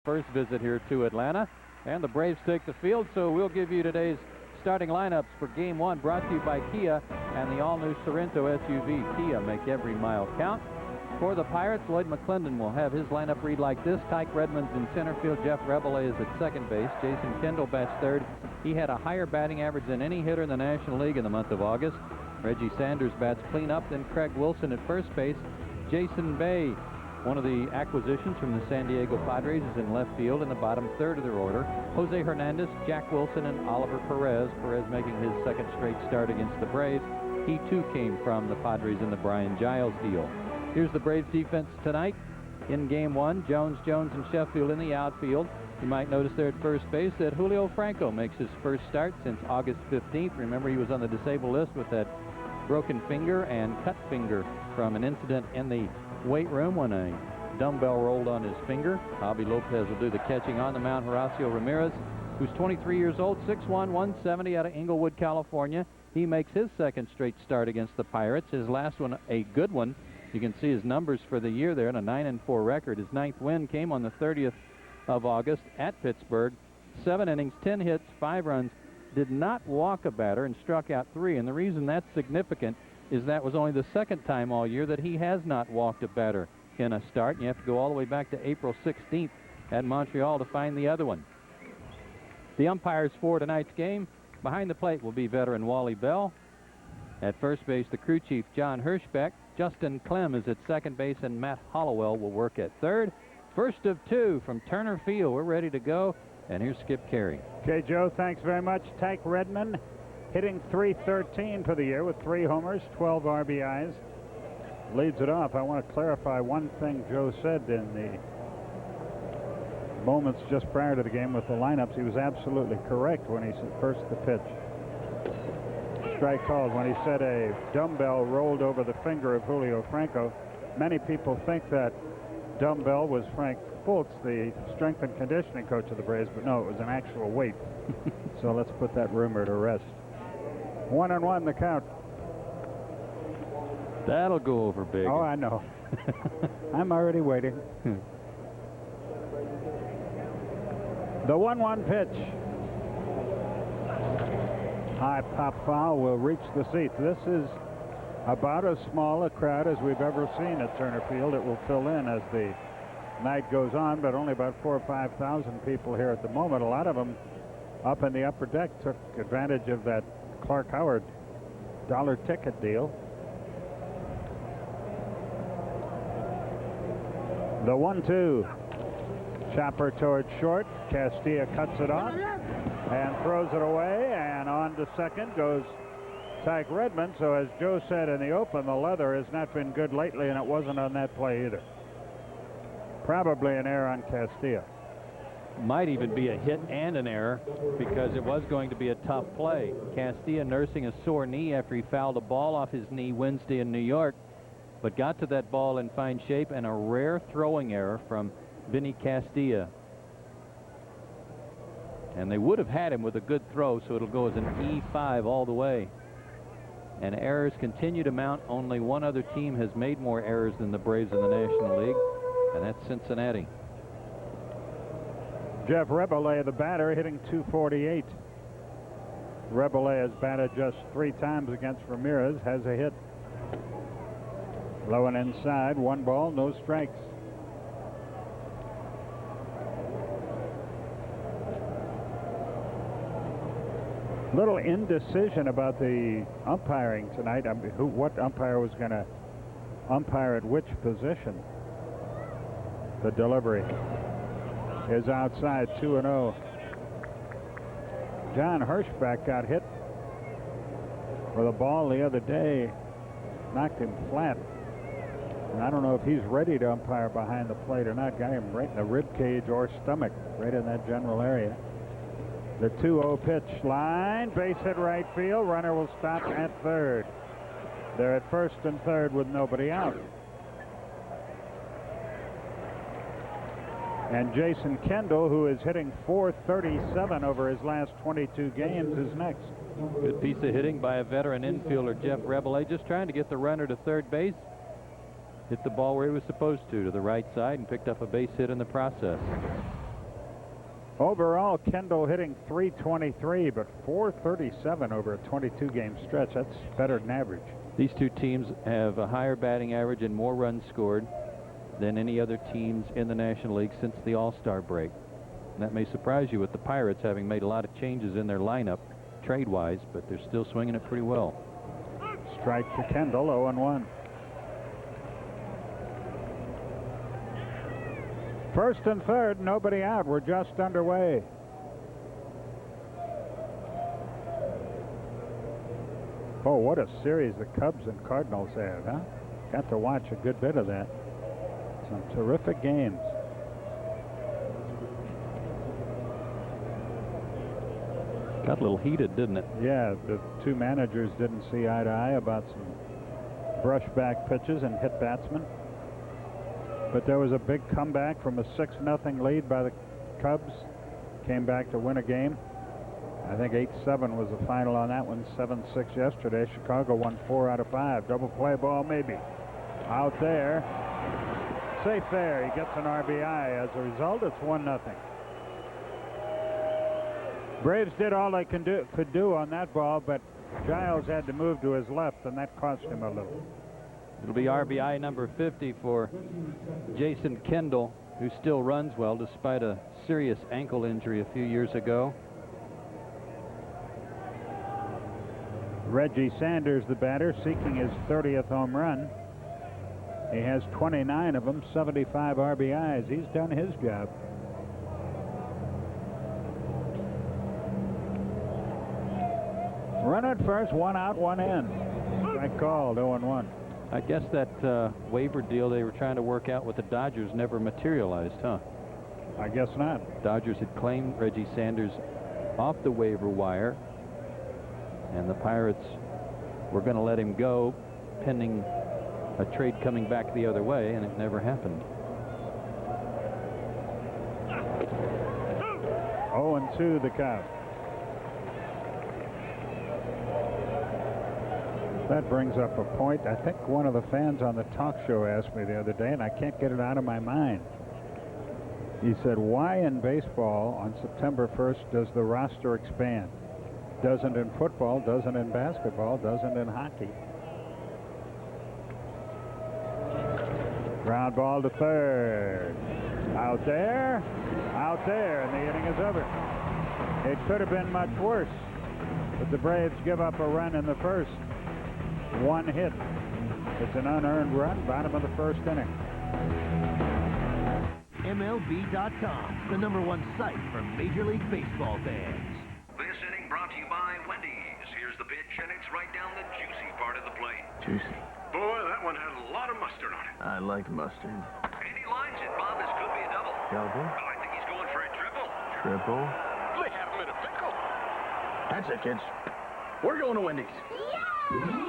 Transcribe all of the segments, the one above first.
first visit here to Atlanta, and the Braves take the field. So we'll give you today's starting lineups for Game 1, brought to you by Kia and the all-new Sorrento SUV. Kia, make every mile count. For the Pirates, Lloyd McClendon will have his lineup read like this. Tyke Redmond's in center field. Jeff Rabelais is at second base. Jason Kendall bats third. He had a higher batting average than any hitter in the National League in the month of August. Reggie Sanders bats cleanup. Then Craig Wilson at first base. Jason Bay, one of the acquisitions from the San Diego Padres, is in left field in the bottom third of their order. Jose Hernandez, Jack Wilson, and Oliver Perez. Perez making his second straight start against the Braves. He too came from the Padres in the Brian Giles deal. Here's the Braves defense tonight in Game 1. Jones, and Sheffield in the outfield. You might notice there at first base that Julio Franco makes his first start since August 15th. Remember, he was on the disabled list with that broken finger and cut finger from an incident in the weight room when a dumbbell rolled on his finger. Javi Lopez will do the catching on the mound. Horacio Ramirez, who's 23 years old, 6'1", 170 out of Inglewood, California. He makes his second straight start against the Pirates. His last one, a good one. You can see his numbers for the year there, and a 9-4 record. His 9th win came on the 30th of August at Pittsburgh. 7 innings, 10 hits, 5 runs. Did not walk a batter and struck out 3. And the reason that's significant is that was only the second time all year that he has not walked a batter in a start. And you have to go all the way back to April 16th at Montreal to find the other one. The umpires for tonight's game, behind the plate will be veteran Wally Bell. At first base, the crew chief John Hirschbeck. Justin Clem is at second base, and Matt Hollowell will work at third. First of 2 from Turner Field. We're ready to go, and here's Skip Carey. Okay, Joe, thanks very much. Tyke Redmond hitting .313 for the year with 3 homers, 12 RBIs. Leads it off. I want to clarify one thing Joe said in the moments just prior to the game with the lineups. He was absolutely correct when he said first the pitch. Strike called when he said a dumbbell rolled over the finger of Julio Franco. Many people think that dumbbell was Frank Fultz, the strength and conditioning coach of the Braves, but no, it was an actual weight. So let's put that rumor to rest. 1-1 the count. That'll go over big. Oh, I know. I'm already waiting. The 1-1 pitch. High pop foul will reach the seats. This is about as small a crowd as we've ever seen at Turner Field. It will fill in as the night goes on, but only about 4,000 or 5,000 people here at the moment. A lot of them up in the upper deck took advantage of that Clark Howard dollar ticket deal. The 1-2. Chopper towards short. Castilla cuts it off and throws it away, and on to second goes Tyke Redmond. So as Joe said in the open, the leather has not been good lately, and it wasn't on that play either. Probably an error on Castilla. Might even be a hit and an error, because it was going to be a tough play. Castilla nursing a sore knee after he fouled a ball off his knee Wednesday in New York, but got to that ball in fine shape, and a rare throwing error from Vinny Castilla. And they would have had him with a good throw, so it'll go as an E5 all the way. And errors continue to mount. Only one other team has made more errors than the Braves in the National League, and that's Cincinnati. Jeff Rabelais, the batter, hitting .248. Rabelais has batted just 3 times against Ramirez, has a hit. Low and inside, 1 ball, no strikes. Little indecision about the umpiring tonight. What umpire was going to umpire at which position? The delivery is outside, 2-0. John Hirschbeck got hit with a ball the other day, knocked him flat. And I don't know if he's ready to umpire behind the plate or not. Got him right in the rib cage or stomach, right in that general area. The 2-0 pitch, line, base hit right field. Runner will stop at third. They're at first and third with nobody out. And Jason Kendall, who is hitting .437 over his last 22 games, is next. Good piece of hitting by a veteran infielder, Jeff Rabelais, just trying to get the runner to third base. Hit the ball where he was supposed to the right side, and picked up a base hit in the process. Overall, Kendall hitting .323, but .437 over a 22-game stretch. That's better than average. These two teams have a higher batting average and more runs scored than any other teams in the National League since the All-Star break. And that may surprise you with the Pirates having made a lot of changes in their lineup trade-wise, but they're still swinging it pretty well. Strike to Kendall, 0-1. First and third, nobody out. We're just underway. Oh, what a series the Cubs and Cardinals had, huh? Got to watch a good bit of that. Some terrific games. Got a little heated, didn't it? Yeah, the two managers didn't see eye to eye about some brushback pitches and hit batsmen. But there was a big comeback from a 6-0 lead by the Cubs. Came back to win a game. I think 8-7 was the final on that one. 7-6 yesterday. Chicago won 4 out of 5. Double play ball maybe. Out there. Safe there. He gets an RBI. As a result, it's 1-0. Braves did all they could do on that ball, but Giles had to move to his left, and that cost him a little. It'll be RBI number 50 for Jason Kendall, who still runs well despite a serious ankle injury a few years ago. Reggie Sanders, the batter, seeking his 30th home run. He has 29 of them, 75 RBIs. He's done his job. Run at first, 1 out, 1 in. Strike called, 0-1. I guess that waiver deal they were trying to work out with the Dodgers never materialized, huh? I guess not. Dodgers had claimed Reggie Sanders off the waiver wire, and the Pirates were going to let him go pending a trade coming back the other way, and it never happened. 0-2 the count. That brings up a point. I think one of the fans on the talk show asked me the other day, and I can't get it out of my mind. He said, why in baseball on September 1st does the roster expand? Doesn't in football, doesn't in basketball, doesn't in hockey. Ground ball to third. Out there, and the inning is over. It could have been much worse, but the Braves give up a run in the first. 1 hit. It's an unearned run, bottom of the first inning. MLB.com, the #1 site for Major League Baseball fans. This inning brought to you by Wendy's. Here's the pitch, and it's right down the juicy part of the plate. Juicy. Boy, that one had a lot of mustard on it. I like mustard. And he lines it, Bob. This could be a double. Double? Oh, I think he's going for a triple. Triple? They have him in a pickle. That's it, kids. We're going to Wendy's.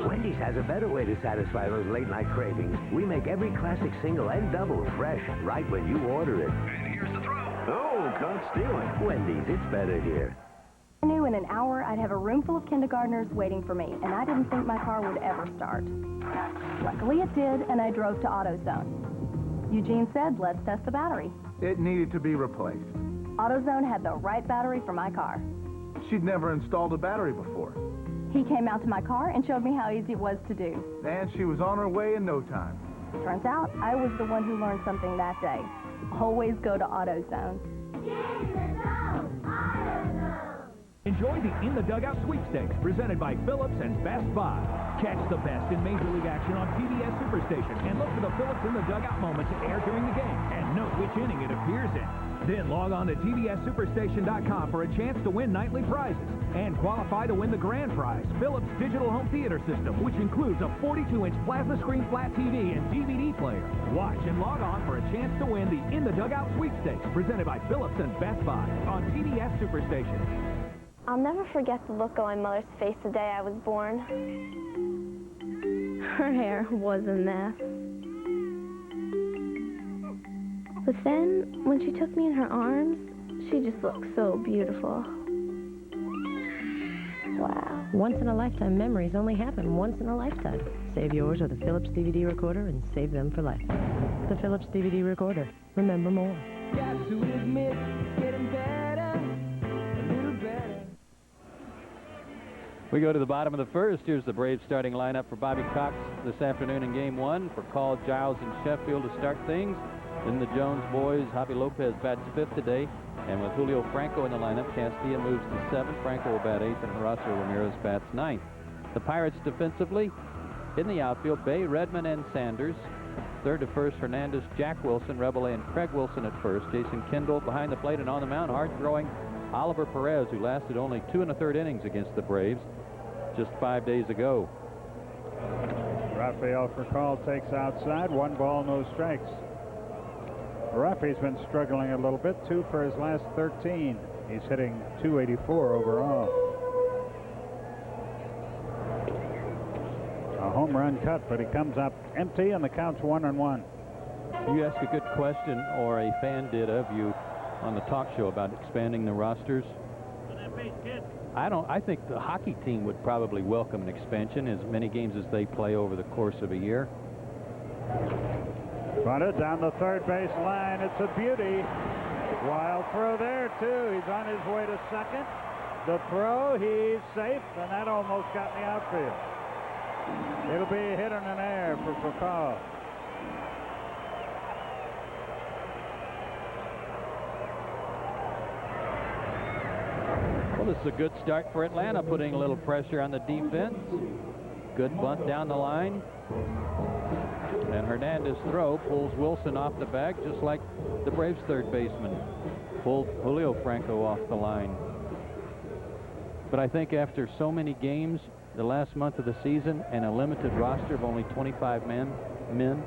Wendy's has a better way to satisfy those late-night cravings. We make every classic single and double fresh right when you order it. And here's the throw. Oh, caught stealing. Wendy's, it's better here. I knew in an hour I'd have a room full of kindergartners waiting for me, and I didn't think my car would ever start. Luckily it did, and I drove to AutoZone. Eugene said, let's test the battery. It needed to be replaced. AutoZone had the right battery for my car. She'd never installed a battery before. He came out to my car and showed me how easy it was to do. And she was on her way in no time. Turns out I was the one who learned something that day. Always go to AutoZone. Enjoy the In the Dugout sweepstakes presented by Phillips and Best Buy. Catch the best in Major League action on TBS Superstation and look for the Phillips in the Dugout moment to air during the game and note which inning it appears in. Then log on to TBSSuperstation.com for a chance to win nightly prizes and qualify to win the grand prize, Philips Digital Home Theater System, which includes a 42-inch plasma screen flat TV and DVD player. Watch and log on for a chance to win the In the Dugout sweepstakes presented by Phillips and Best Buy on TBS Superstation. I'll never forget the look on my mother's face the day I was born. Her hair was a mess. But then, when she took me in her arms, she just looked so beautiful. Wow. Once-in-a-lifetime memories only happen once in a lifetime. Save yours with a Philips DVD recorder and save them for life. The Philips DVD recorder. Remember more. Got to admit, it's getting better. We go to the bottom of the first. Here's the Braves starting lineup for Bobby Cox this afternoon in Game 1. For Call, Giles, and Sheffield to start things. Then the Jones boys. Javi Lopez bats 5th today. And with Julio Franco in the lineup, Castilla moves to 7th. Franco will bat 8th, and Horacio Ramirez bats 9th. The Pirates defensively, in the outfield, Bay, Redmond, and Sanders. Third to first, Hernandez, Jack Wilson, Rebele, and Craig Wilson at first. Jason Kendall behind the plate and on the mound, hard-throwing Oliver Perez, who lasted only 2 1/3 innings against the Braves just 5 days ago. Rafael Furcal takes outside. 1 ball, no strikes. Rafi's been struggling a little bit. 2 for his last 13. He's hitting .284 overall. A home run cut, but he comes up empty, and the count's 1-1. You asked a good question, or a fan did of you, on the talk show about expanding the rosters. I think the hockey team would probably welcome an expansion, as many games as they play over the course of a year. Bunted down the third base line. It's a beauty. Wild throw there, too. He's on his way to second. The throw, he's safe, and that almost got in the outfield. It'll be a hit in an air for Furcal. Well, this is a good start for Atlanta, putting a little pressure on the defense. Good bunt down the line. And Hernandez's throw pulls Wilson off the bag, just like the Braves' third baseman pulled Julio Franco off the line. But I think after so many games, the last month of the season, and a limited roster of only 25 men,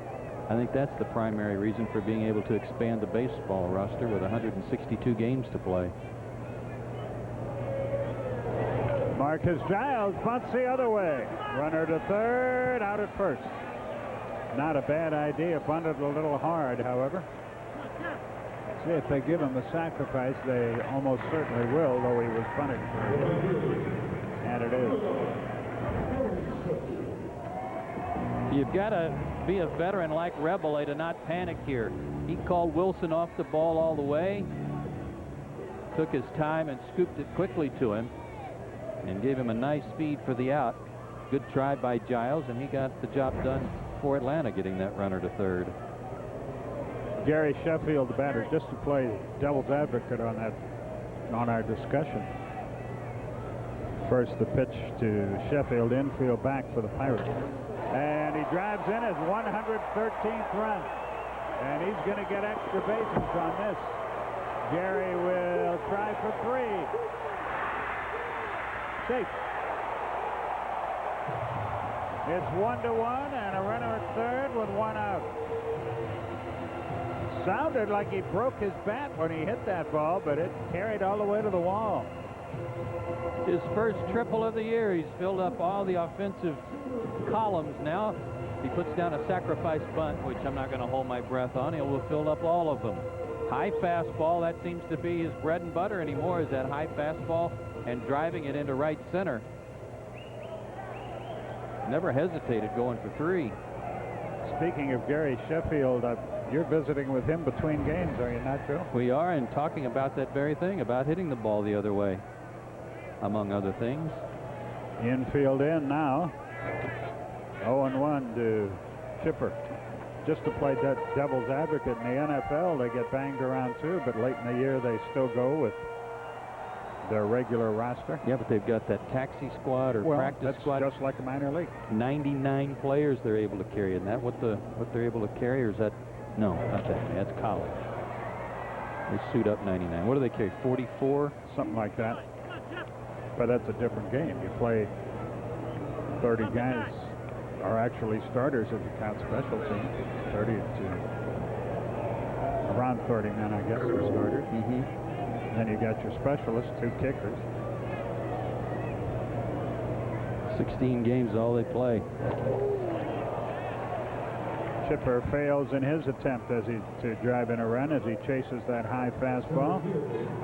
I think that's the primary reason for being able to expand the baseball roster with 162 games to play. Marcus Giles bunts the other way. Runner to third, out at first. Not a bad idea. Bunted a little hard, however. See, if they give him a sacrifice, they almost certainly will, though he was bunting for a hit. And it is. You've got to be a veteran like Rebele to not panic here. He called Wilson off the ball all the way, took his time and scooped it quickly to him, and gave him a nice speed for the out. Good try by Giles, and he got the job done for Atlanta, getting that runner to third. G.Sheffield, the batter, just to play devil's advocate on our discussion. First, the pitch to Sheffield, infield back for the Pirates. And he drives in his 113th run. And he's going to get extra bases on this. Jerry will try for 3. Safe. It's 1-1 and a runner at third with 1 out. Sounded like he broke his bat when he hit that ball, but it carried all the way to the wall. His first triple of the year. He's filled up all the offensive columns now. He puts down a sacrifice bunt, which I'm not going to hold my breath on. He will fill up all of them. High fastball, that seems to be his bread and butter anymore, is that high fastball and driving it into right center. Never hesitated going for 3. Speaking of G.Sheffield, you're visiting with him between games, are you not, Joe? We are, and talking about that very thing, about hitting the ball the other way, among other things. Infield in now. 0-1 to Chipper. Just to play devil's advocate, in the NFL, they get banged around too, but late in the year they still go with their regular roster. Yeah, but they've got that taxi squad or practice squad. Just like a minor league. 99 players they're able to carry. Isn't that what they're able to carry, or is that? No, not that. That's college. They suit up 99. What do they carry? 44? Something like that. But that's a different game. You play 30 guys are actually starters if you count special teams. 30 to around 30 men, I guess, are starters. Then you got your specialists, 2 kickers. 16 games, all they play. Chipper fails in his attempt to drive in a run as he chases that high fastball.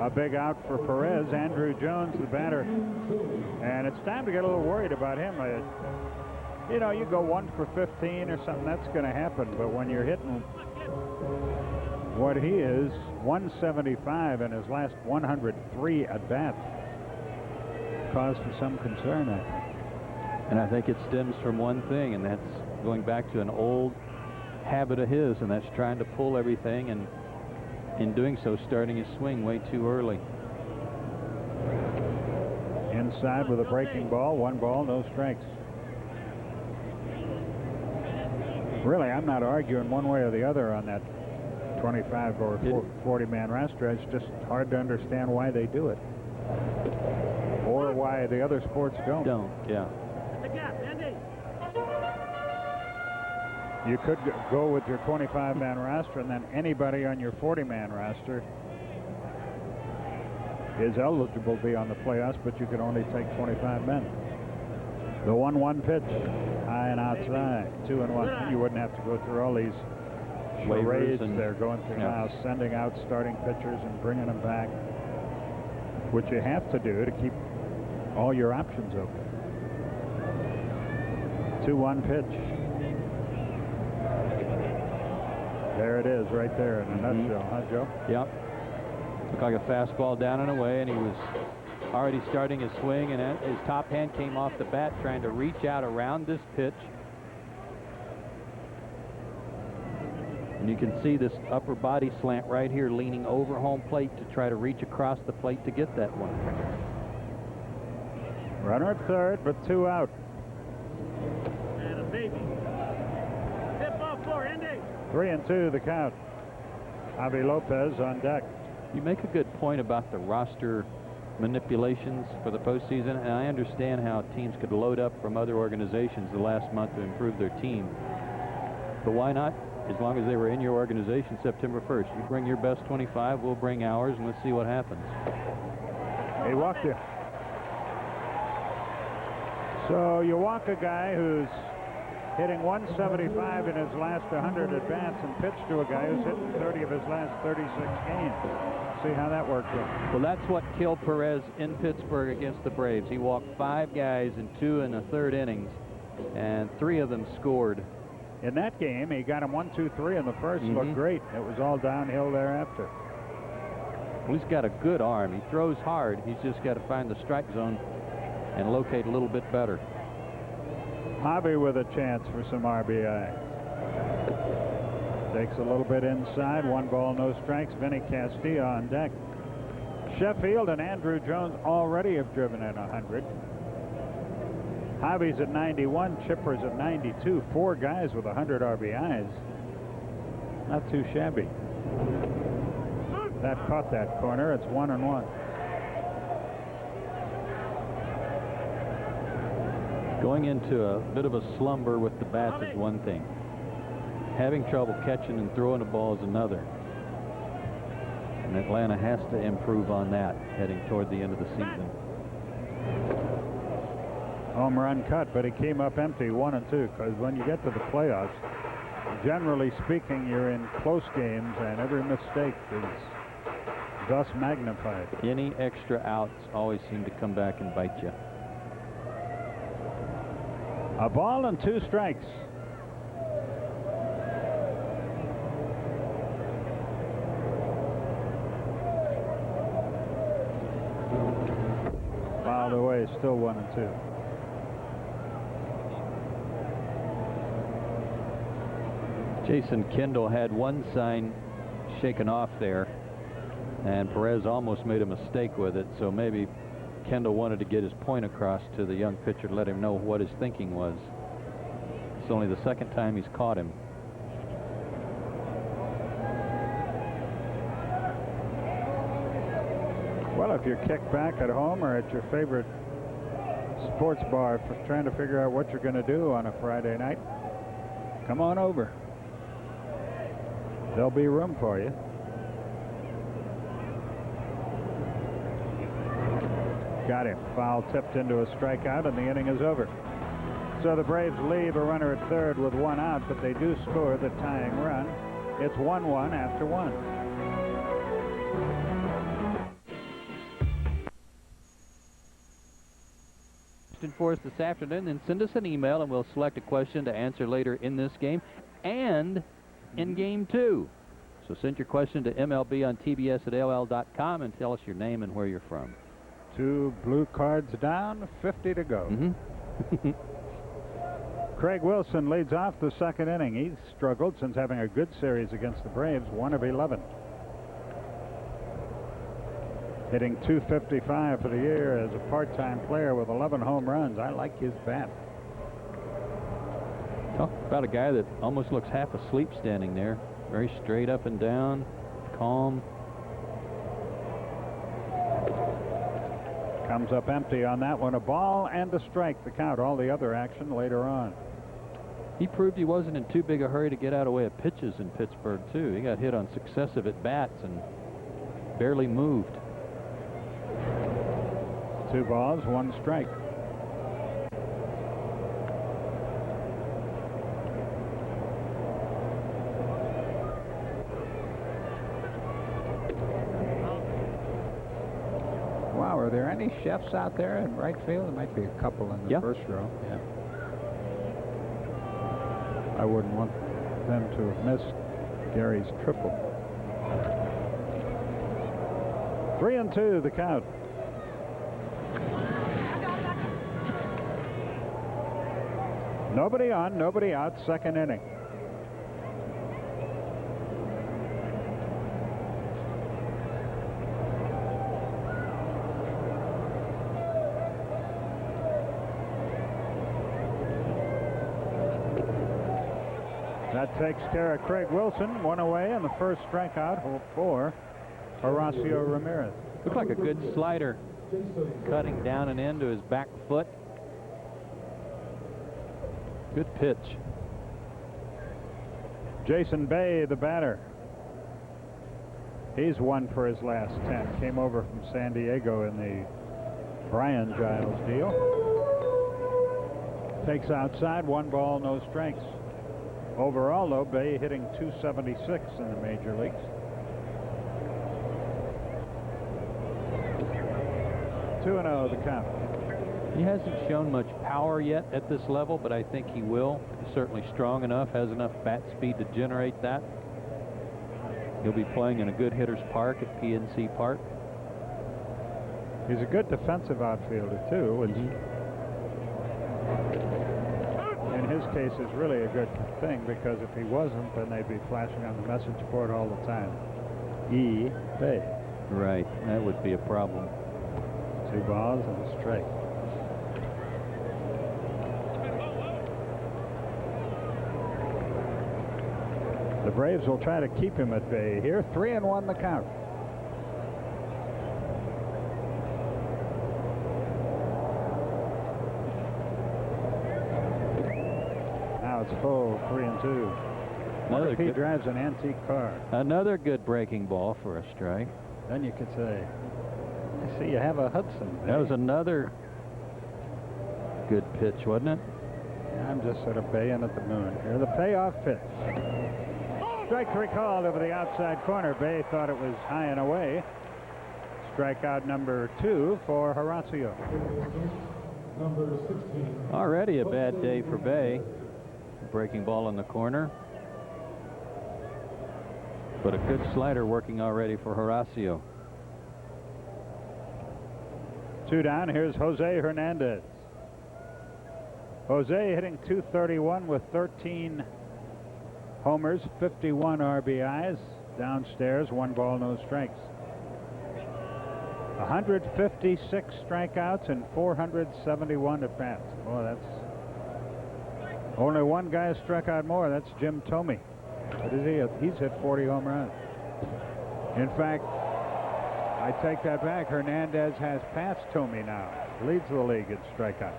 A big out for Perez. Andrew Jones, the batter. And it's time to get a little worried about him. You know, you go 1 for 15 or something, that's going to happen. But when you're hitting what he is, 175 in his last 103 at-bats. cause for some concern, I think. And I think it stems from one thing, and that's going back to an old habit of his, and that's trying to pull everything, and in doing so, starting his swing way too early. Inside with a breaking ball, 1 ball, no strikes. Really, I'm not arguing one way or the other on that 25 or 40-man roster. It's just hard to understand why they do it, or why the other sports don't. Yeah. You could go with your 25-man roster, and then anybody on your 40-man roster is eligible to be on the playoffs, but you can only take 25 men. The 1-1 pitch, high and outside, 2-1. You wouldn't have to go through all these charades they're going through now, sending out starting pitchers and bringing them back, which you have to do to keep all your options open. 2-1 pitch. There it is, right there in a nutshell, huh, Joe? Yep. Looked like a fastball down and away, and he was already starting his swing, and his top hand came off the bat trying to reach out around this pitch. And you can see this upper body slant right here leaning over home plate to try to reach across the plate to get that one. Runner at third, but 2 out. And a baby. Hit ball 4, Indy. 3-2 the count. Javi Lopez on deck. You make a good point about the roster manipulations for the postseason, and I understand how teams could load up from other organizations the last month to improve their team. But why not? As long as they were in your organization September 1st. You bring your best 25, we'll bring ours, and let's see what happens. He walked him. So you walk a guy who's hitting 175 in his last 100 at-bats and pitch to a guy who's hitting 30 of his last 36 games. See how that works out. Well, that's what killed Perez in Pittsburgh against the Braves. He walked 5 guys in 2 1/3 innings, and 3 of them scored. In that game, he got him 1, 2, 3 in the first. Looked great. It was all downhill thereafter. Well, he's got a good arm. He throws hard. He's just got to find the strike zone and locate a little bit better. Javi with a chance for some RBI. Takes a little bit inside. 1 ball, no strikes. Vinny Castilla on deck. Sheffield and Andrew Jones already have driven in 100. Javi's at 91. Chipper's at 92. 4 guys with 100 RBIs. Not too shabby. That caught that corner. It's 1-1. Going into a bit of a slumber with the bats is one thing. Having trouble catching and throwing the ball is another. And Atlanta has to improve on that heading toward the end of the season. Home run cut, but he came up empty, 1-2, because when you get to the playoffs, generally speaking, you're in close games, and every mistake is thus magnified. Any extra outs always seem to come back and bite you. A ball and 2 strikes. Fouled away, still 1-2. Jason Kendall had one sign shaken off there, and Perez almost made a mistake with it, so maybe Kendall wanted to get his point across to the young pitcher to let him know what his thinking was. It's only the second time he's caught him. Well, if you're kicked back at home or at your favorite sports bar for trying to figure out what you're going to do on a Friday night, come on over. There'll be room for you. Got him. Foul tipped into a strikeout, and the inning is over. So the Braves leave a runner at third with 1 out, but they do score the tying run. It's 1-1 after 1. For us this afternoon, then send us an email and we'll select a question to answer later in this game and in game 2. So send your question to MLB on TBS@AOL.com and tell us your name and where you're from. 2 blue cards down, 50 to go. Mm-hmm. Craig Wilson leads off the second inning. He's struggled since having a good series against the Braves, 1 of 11. Hitting .255 for the year as a part-time player with 11 home runs. I like his bat. Talk about a guy that almost looks half asleep standing there. Very straight up and down, calm. Comes up empty on that one. A ball and a strike. The count. All the other action later on. He proved he wasn't in too big a hurry to get out of the way of pitches in Pittsburgh, too. He got hit on successive at-bats and barely moved. 2 balls, 1 strike. Wow, are there any chefs out there in right field? There might be a couple in the first row. Yeah. I wouldn't want them to have missed Gary's triple. 3-2 the count. Nobody on, nobody out, second inning. That takes care of Craig Wilson. 1 away, and the first strikeout for Horacio Ramirez. Looked like a good slider, cutting down and into his back foot. Good pitch. Jason Bay, the batter. He's 1 for his last 10. Came over from San Diego in the Brian Giles deal. Takes outside, 1 ball, no strikes. Overall, though, Bay hitting .276 in the major leagues. 2-0 the count. He hasn't shown much power yet at this level, but I think he will. He's certainly strong enough, has enough bat speed to generate that. He'll be playing in a good hitter's park at PNC Park. He's a good defensive outfielder, too, which in his case is really a good thing, because if he wasn't, then they'd be flashing on the message board all the time. E. Bay. Right, that would be a problem. 2 balls and a strike. The Braves will try to keep him at bay here. 3-1 the count. Now it's full, 3-2. He drives an antique car. Another good breaking ball for a strike. Then you could say, I see you have a Hudson. That was another good pitch, wasn't it? Yeah, I'm just sort of baying at the moon here. The payoff pitch. Strike 3 called over the outside corner. Bay thought it was high and away. Strikeout number 2 for Horacio. Already a bad day for Bay. Breaking ball in the corner. But a good slider working already for Horacio. 2 down. Here's Jose Hernandez. Jose hitting .231 with 13 homers, 51 RBIs. Downstairs, 1 ball, no strikes. 156 strikeouts and 471 at bats. Boy, that's only one guy struck out more. That's Jim Thome. What is he? He's hit 40 home runs. In fact, I take that back. Hernandez has passed Thome now. Leads the league in strikeouts.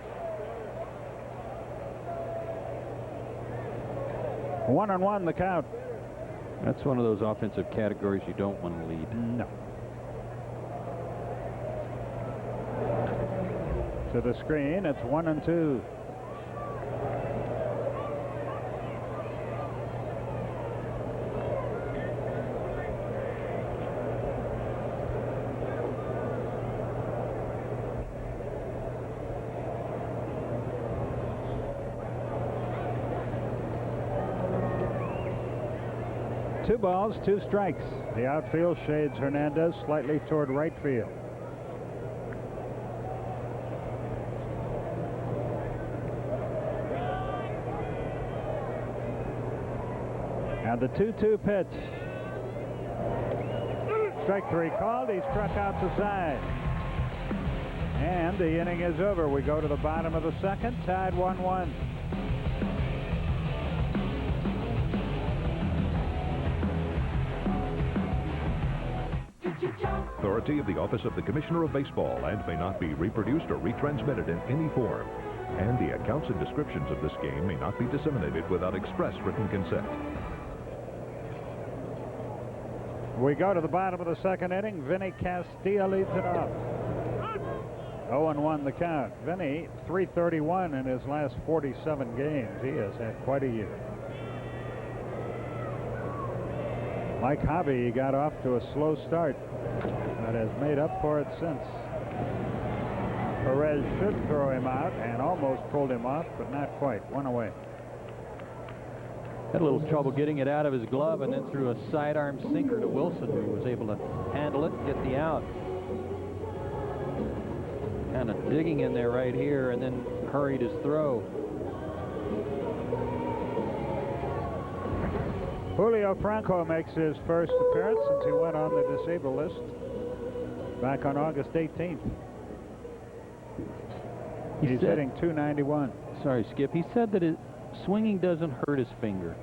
1-1 the count. That's one of those offensive categories you don't want to lead. No. To the screen, it's 1-2. Two balls, 2 strikes. The outfield shades Hernandez slightly toward right field. The 2-2 pitch. Strike 3 called. He struck out the side. And the inning is over. We go to the bottom of the second, tied 1-1. Authority of the Office of the Commissioner of Baseball and may not be reproduced or retransmitted in any form. And the accounts and descriptions of this game may not be disseminated without express written consent. We go to the bottom of the second inning. Vinny Castilla leads it off. 0-1 the count. Vinny, .331 in his last 47 games. He has had quite a year. Like Hobby, he got off to a slow start, but has made up for it since. Perez should throw him out and almost pulled him off, but not quite. One away. Had a little trouble getting it out of his glove and then threw a sidearm sinker to Wilson, who was able to handle it and get the out. Kind of digging in there right here and then hurried his throw. Julio Franco makes his first appearance since he went on the disabled list back on August 18th. He's hitting .291. Sorry, Skip. He said that swinging doesn't hurt his finger,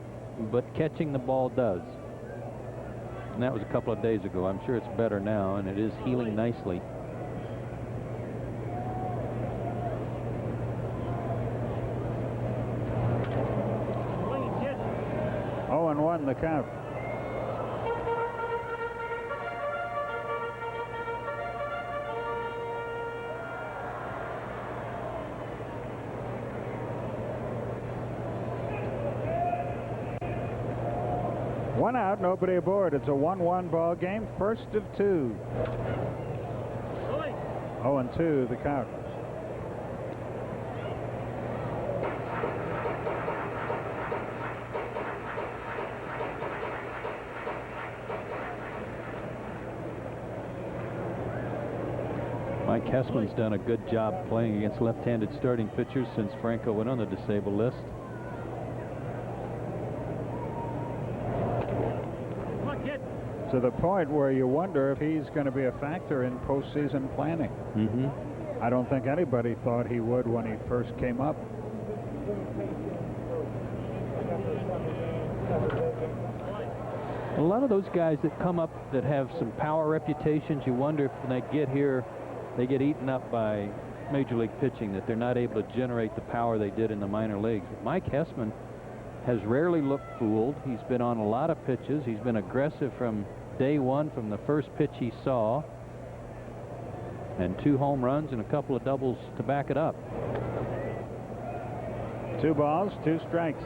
but catching the ball does. And that was a couple of days ago. I'm sure it's better now, and it is healing nicely. The count. One out, nobody aboard. It's a 1-1 ball game. First of two. 0-2 the count. Mike Hessman's done a good job playing against left-handed starting pitchers since Franco went on the disabled list. To the point where you wonder if he's going to be a factor in postseason planning. I don't think anybody thought he would when he first came up. A lot of those guys that come up that have some power reputations, you wonder if when they get here, they get eaten up by major league pitching, that they're not able to generate the power they did in the minor leagues. But Mike Hessman has rarely looked fooled. He's been on a lot of pitches. He's been aggressive from day one, from the first pitch he saw, and 2 home runs and a couple of doubles to back it up. 2 balls, 2 strikes.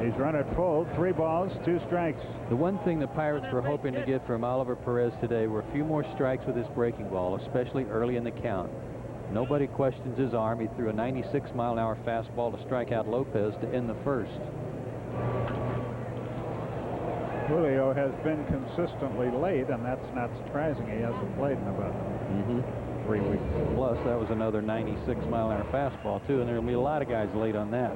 He's run it full. 3 balls, 2 strikes. The one thing the Pirates were hoping to get from Oliver Perez today were a few more strikes with his breaking ball, especially early in the count. Nobody questions his arm. He threw a 96-mile-an-hour fastball to strike out Lopez to end the first. Julio has been consistently late, and that's not surprising. He hasn't played in about 3 weeks. Plus, that was another 96-mile-an-hour fastball, too, and there will be a lot of guys late on that.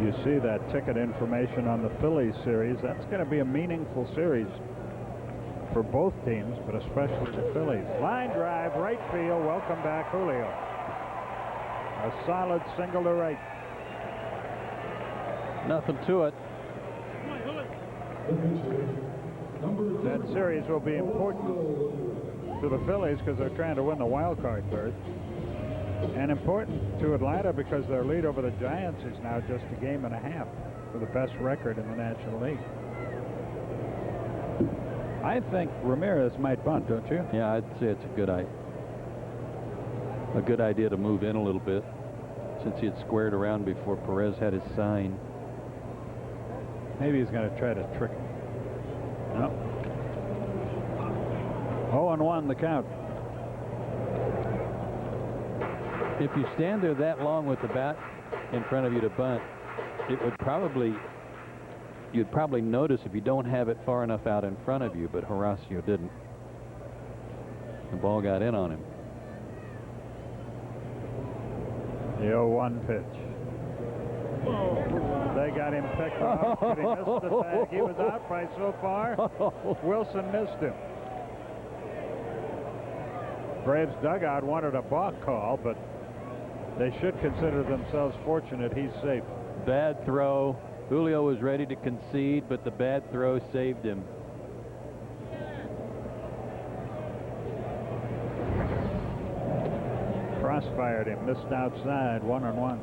You see that ticket information on the Phillies series. That's going to be a meaningful series for both teams, but especially the Phillies. Line drive, right field. Welcome back, Julio. A solid single to right. Nothing to it. That series will be important to the Phillies because they're trying to win the wild card berth, and important to Atlanta because their lead over the Giants is now just a game and a half for the best record in the National League. I think Ramirez might bunt, don't you? Yeah, I'd say it's a good idea to move in a little bit, since he had squared around before Perez had his sign. Maybe he's going to try to trick him. No. 0-1 the count. If you stand there that long with the bat in front of you to bunt, you'd probably notice if you don't have it far enough out in front of you, but Horacio didn't. The ball got in on him. The 0-1 pitch. They got him picked off, but he missed the tag. He was out by so far. Wilson missed him. Braves dugout wanted a balk call, but they should consider themselves fortunate he's safe. Bad throw. Julio was ready to concede, but the bad throw saved him. Crossfired him, missed outside, 1-1.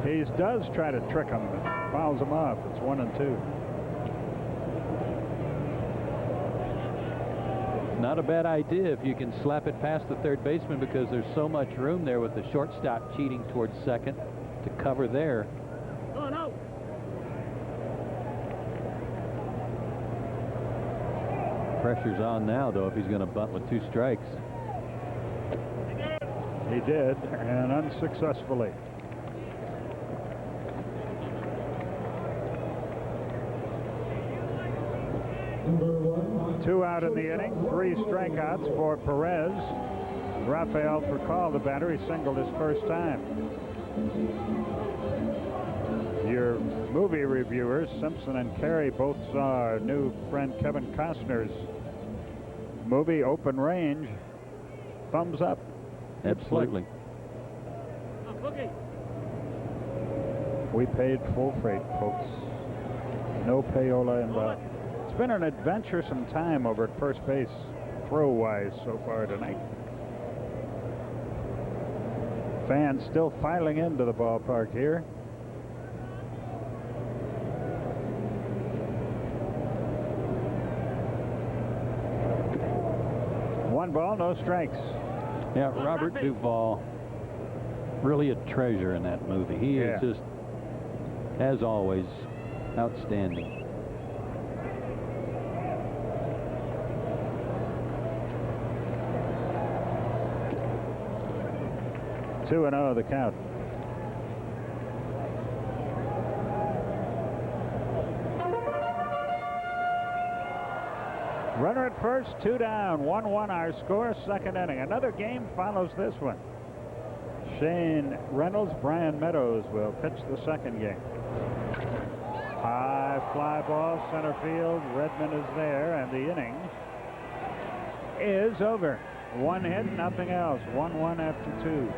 He does try to trick him, but fouls him off. It's 1-2. Not a bad idea if you can slap it past the third baseman, because there's so much room there with the shortstop cheating towards second to cover there. Oh, no. Pressure's on now, though, if he's going to bunt with 2 strikes. He did, and unsuccessfully. Two out in the inning, 3 strikeouts for Perez. Rafael Percal, the batter, he singled his first time. Your movie reviewers, Simpson and Carey, both saw our new friend Kevin Costner's movie, Open Range. Thumbs up. Absolutely. We paid full freight, folks. No payola involved. It's been an adventuresome time over at first base, throw-wise, so far tonight. Fans still filing into the ballpark here. One ball, no strikes. Yeah, Robert Duvall, really a treasure in that movie. He is just, as always, outstanding. 2-0 the count. Runner at first, 2 down, 1-1 our score, second inning. Another game follows this one. Shane Reynolds, Brian Meadows will pitch the second game. High fly ball, center field. Redmond is there, and the inning is over. 1 hit, nothing else. 1-1 after 2.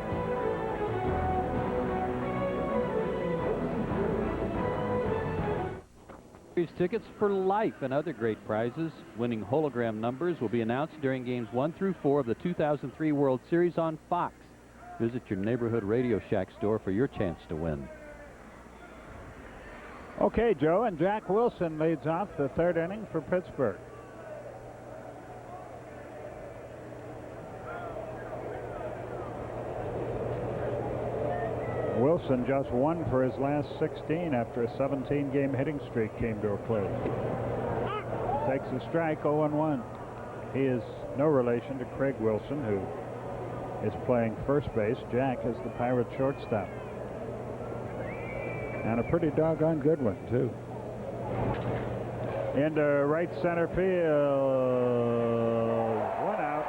Tickets for life and other great prizes. Winning hologram numbers will be announced during games 1 through 4 of the 2003 World Series on Fox. Visit your neighborhood Radio Shack store for your chance to win. Okay, Joe, and Jack Wilson leads off the third inning for Pittsburgh. Wilson just 1 for his last 16 after a 17-game hitting streak came to a close. Takes a strike, 0-1. He is no relation to Craig Wilson, who is playing first base. Jack is the Pirate shortstop. And a pretty doggone good one, too. Into right center field. 1 out.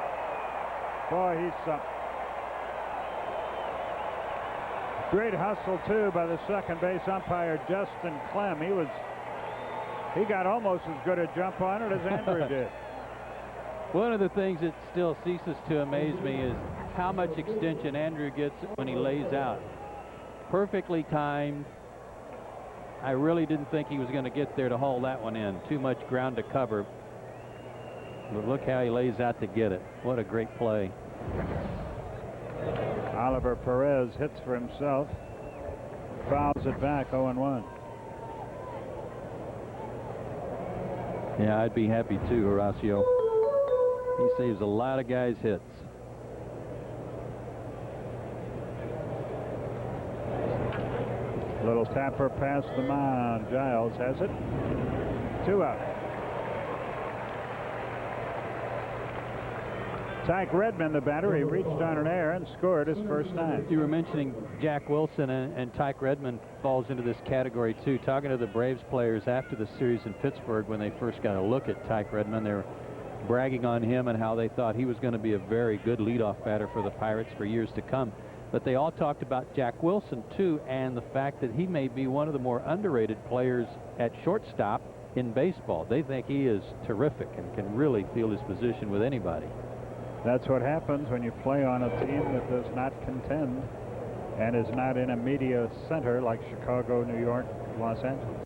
Boy, he's something. Great hustle, too, by the second base umpire, Justin Clem. He got almost as good a jump on it as Andrew did. One of the things that still ceases to amaze me is how much extension Andrew gets when he lays out. Perfectly timed. I really didn't think he was going to get there to haul that one in. Too much ground to cover. But look how he lays out to get it. What a great play. Oliver Perez hits for himself. Fouls it back, 0-1. Yeah, I'd be happy too, Horacio. He saves a lot of guys' hits. Little tapper past the mound. Giles has it. 2 out. Tyke Redmond, the batter, he reached on an error and scored his first time. You were mentioning Jack Wilson, and Tyke Redmond falls into this category too. Talking to the Braves players after the series in Pittsburgh when they first got a look at Tyke Redmond, they were bragging on him and how they thought he was going to be a very good leadoff batter for the Pirates for years to come. But they all talked about Jack Wilson too, and the fact that he may be one of the more underrated players at shortstop in baseball. They think he is terrific and can really field his position with anybody. That's what happens when you play on a team that does not contend and is not in a media center like Chicago, New York, Los Angeles.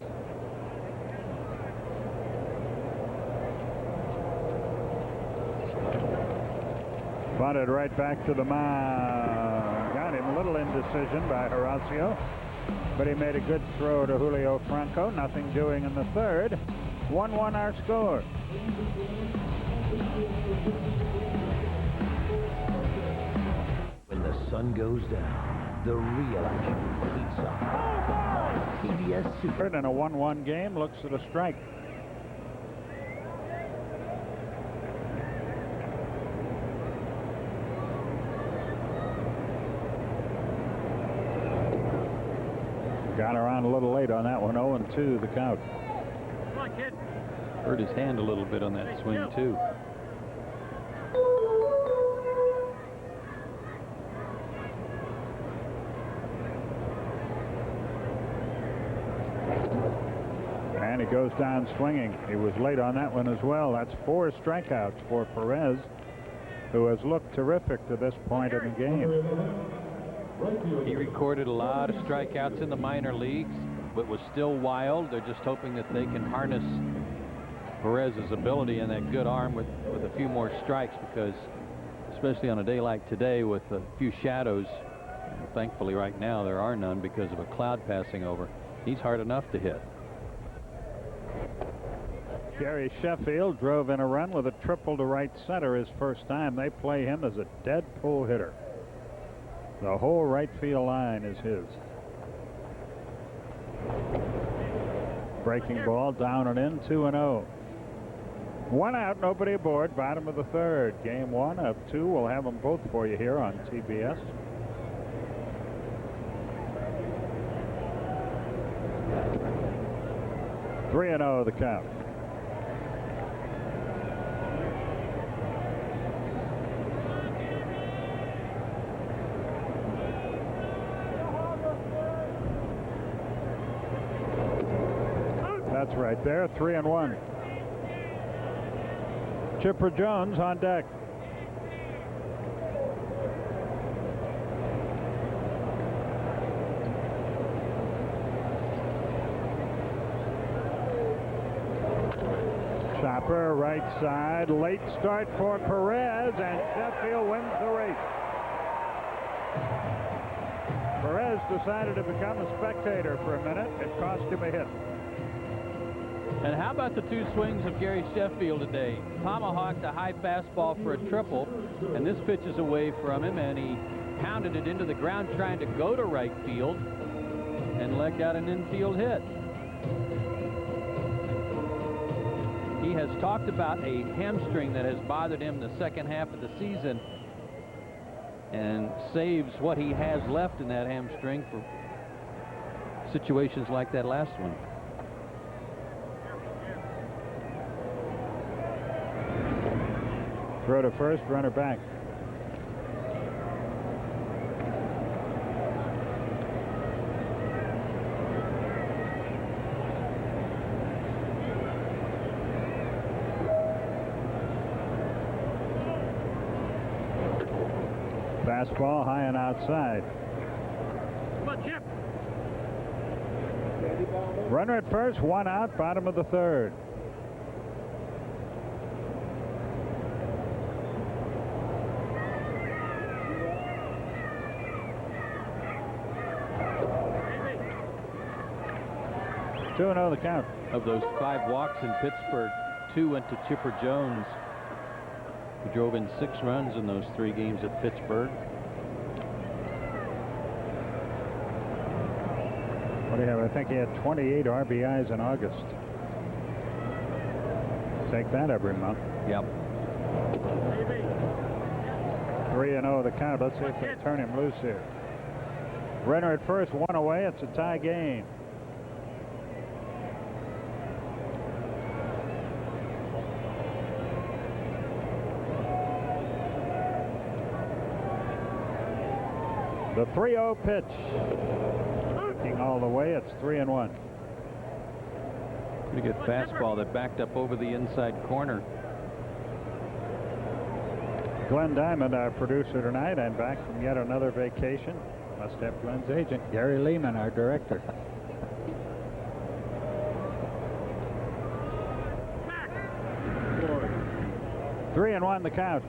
Bunted right back to the mound. Got him. A little indecision by Horacio, but he made a good throw to Julio Franco. Nothing doing in the third. 1-1 our score. When the sun goes down, the real action heats up. TBS Super. In a 1-1 game, looks at a strike. Got around a little late on that one. 0-2 the count. Come on, kid. Hurt his hand a little bit on that swing too. And he goes down swinging. He was late on that one as well. That's 4 strikeouts for Perez, who has looked terrific to this point in the game. He recorded a lot of strikeouts in the minor leagues, but was still wild. They're just hoping that they can harness Perez's ability and that good arm with a few more strikes, because especially on a day like today with a few shadows, thankfully right now there are none because of a cloud passing over, he's hard enough to hit. G.Sheffield drove in a run with a triple to right center his first time. They play him as a dead pull hitter. The whole right field line is his. Breaking ball down and in, 2-0. 1 out, nobody aboard, bottom of the third. Game 1 of 2. We'll have them both for you here on TBS. Three and 0 the count. That's right there. 3-1. Chipper Jones on deck. Chopper right side. Late start for Perez, and Sheffield wins the race. Perez decided to become a spectator for a minute. It cost him a hit. And how about the 2 swings of G.Sheffield today? Tomahawked a high fastball for a triple, and this pitch is away from him, and he pounded it into the ground trying to go to right field and legged out an infield hit. He has talked about a hamstring that has bothered him the second half of the season and saves what he has left in that hamstring for situations like that last one. Throw to first, runner back. Fastball high and outside. Come on, Chip. Runner at first, 1 out, bottom of the third. Two and 0 the count. Of those 5 walks in Pittsburgh, 2 went to Chipper Jones, who drove in 6 runs in those 3 games at Pittsburgh. What do you have? I think he had 28 RBIs in August. Take that every month. Yep. 3-0 the count. Let's see if they turn him loose here. Runner at first, one away. It's a tie game. The 3-0 pitch. Looking all the way. It's 3-1. Pretty good fastball that backed up over the inside corner. Glenn Diamond, our producer tonight, and back from yet another vacation. Must have Glenn's agent, Gary Lehman, our director. Three and one the count.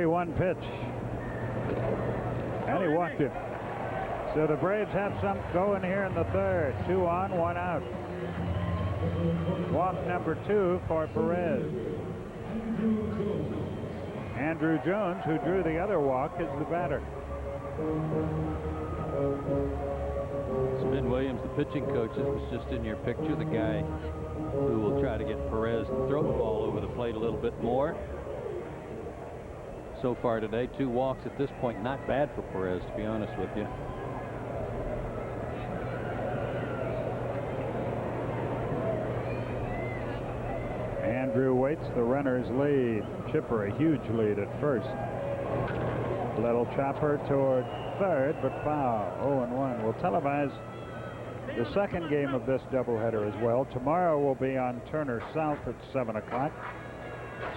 One pitch, and he walked him. So the Braves have some going here in the third. 2 on, 1 out. Walk number 2 for Perez. Andrew Jones, who drew the other walk, is the batter. Spin Williams, the pitching coach, this was just in your picture, the guy who will try to get Perez to throw the ball over the plate a little bit more. So far today, 2 walks at this point. Not bad for Perez, to be honest with you. Andrew waits. The runners lead. Chipper a huge lead at first. Little chopper toward third, but foul. 0-1. We'll televise the second game of this doubleheader as well. Tomorrow will be on Turner South at 7 o'clock.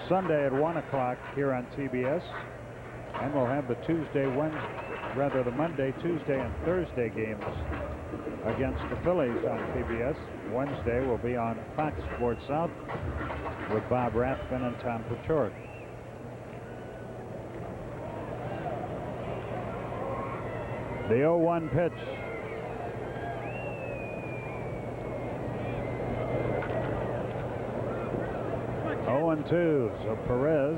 Sunday at 1 o'clock here on TBS, and we'll have the the Monday, Tuesday, and Thursday games against the Phillies on TBS. Wednesday will be on Fox Sports South with Bob Rathbun and Tom Paciorek. The 0-1 pitch. And 2. So Perez,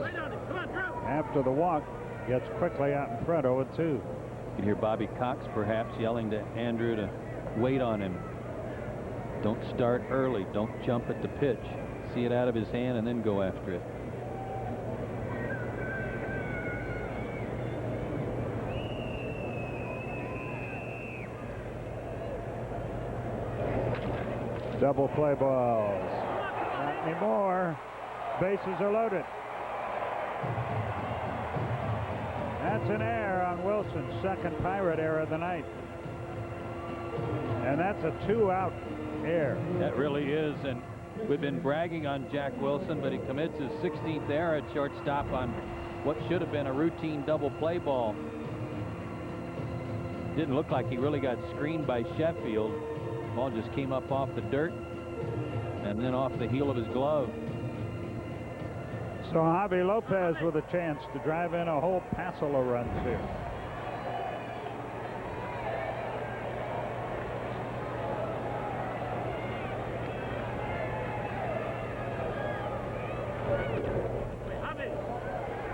after the walk, gets quickly out in front. 0-2. You can hear Bobby Cox perhaps yelling to Andrew to wait on him. Don't start early. Don't jump at the pitch. See it out of his hand and then go after it. Double play balls. Not anymore. Bases are loaded. That's an error on Wilson's second Pirate error of the night. And that's a 2-out error. That really is, and we've been bragging on Jack Wilson, but he commits his 16th error at shortstop on what should have been a routine double play ball. Didn't look like he really got screened by Sheffield. Ball just came up off the dirt and then off the heel of his glove. So Javi Lopez with a chance to drive in a whole passel of runs here.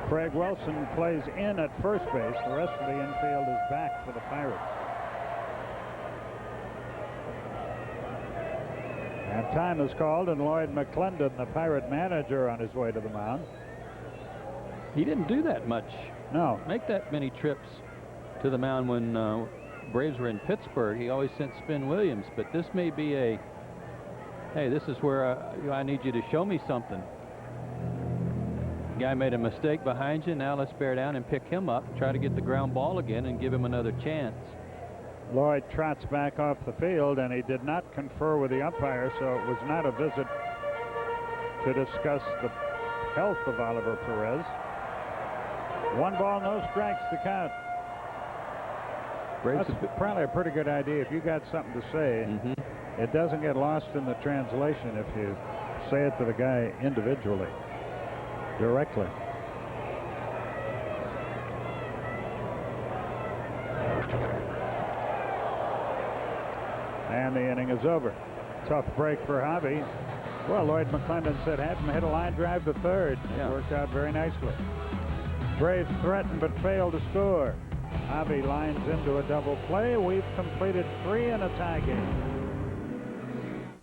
Craig Wilson plays in at first base. The rest of the infield is back for the Pirates. And time is called, and Lloyd McClendon, the Pirate manager, on his way to the mound. He didn't do that much. No. Make that many trips to the mound when Braves were in Pittsburgh. He always sent Spin Williams, but this may be a, hey, this is where I need you to show me something. Guy made a mistake behind you. Now let's bear down and pick him up, try to get the ground ball again and give him another chance. Lloyd trots back off the field, and he did not confer with the umpire, so it was not a visit to discuss the health of Oliver Perez. 1 ball, no strikes to count. That's probably a pretty good idea. If you got something to say, it doesn't get lost in the translation if you say it to the guy individually, directly. And the inning is over. Tough break for Javi. Well, Lloyd McClendon said have him hit a line drive to third. It worked out very nicely. Braves threatened but failed to score. Javi lines into a double play. We've completed 3 in a tie game.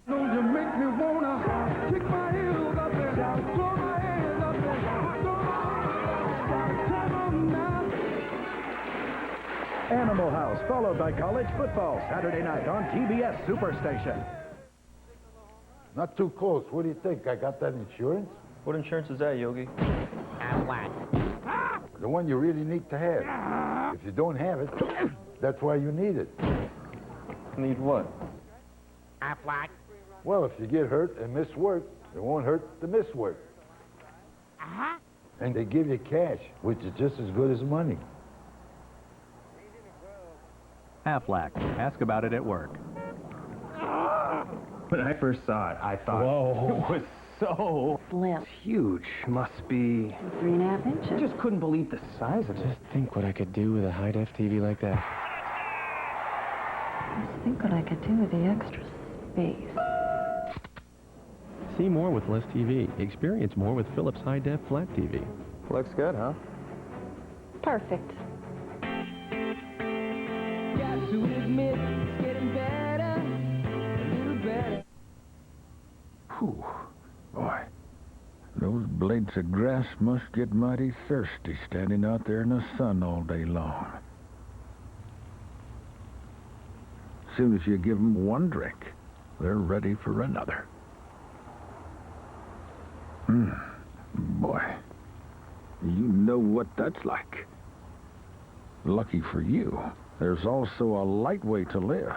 Don't you make me wanna kick my heels up and throw my hands up and throw my hands up now. Animal House, followed by college football, Saturday night on TBS Superstation. Not too close. What do you think? I got that insurance? What insurance is that, Yogi? Aflac. The one you really need to have. If you don't have it, that's why you need it. Need what? Aflac. Well, if you get hurt and miss work, it won't hurt to miss work. And they give you cash, which is just as good as money. Aflac. Ask about it at work. When I first saw it, I thought it was so Slim. huge. Must be 3.5 inches. I just couldn't believe the size of it. Just think what I could do with a high-def TV like that. Just think what I could do with the extra space. See more with less TV. Experience more with Philips High Def Flat TV. Looks good, huh? Perfect. Got to admit, it's getting better, a little better. Whew. Boy, those blades of grass must get mighty thirsty standing out there in the sun all day long. As soon as you give them one drink, they're ready for another. Boy, you know what that's like. Lucky for you, there's also a light way to live.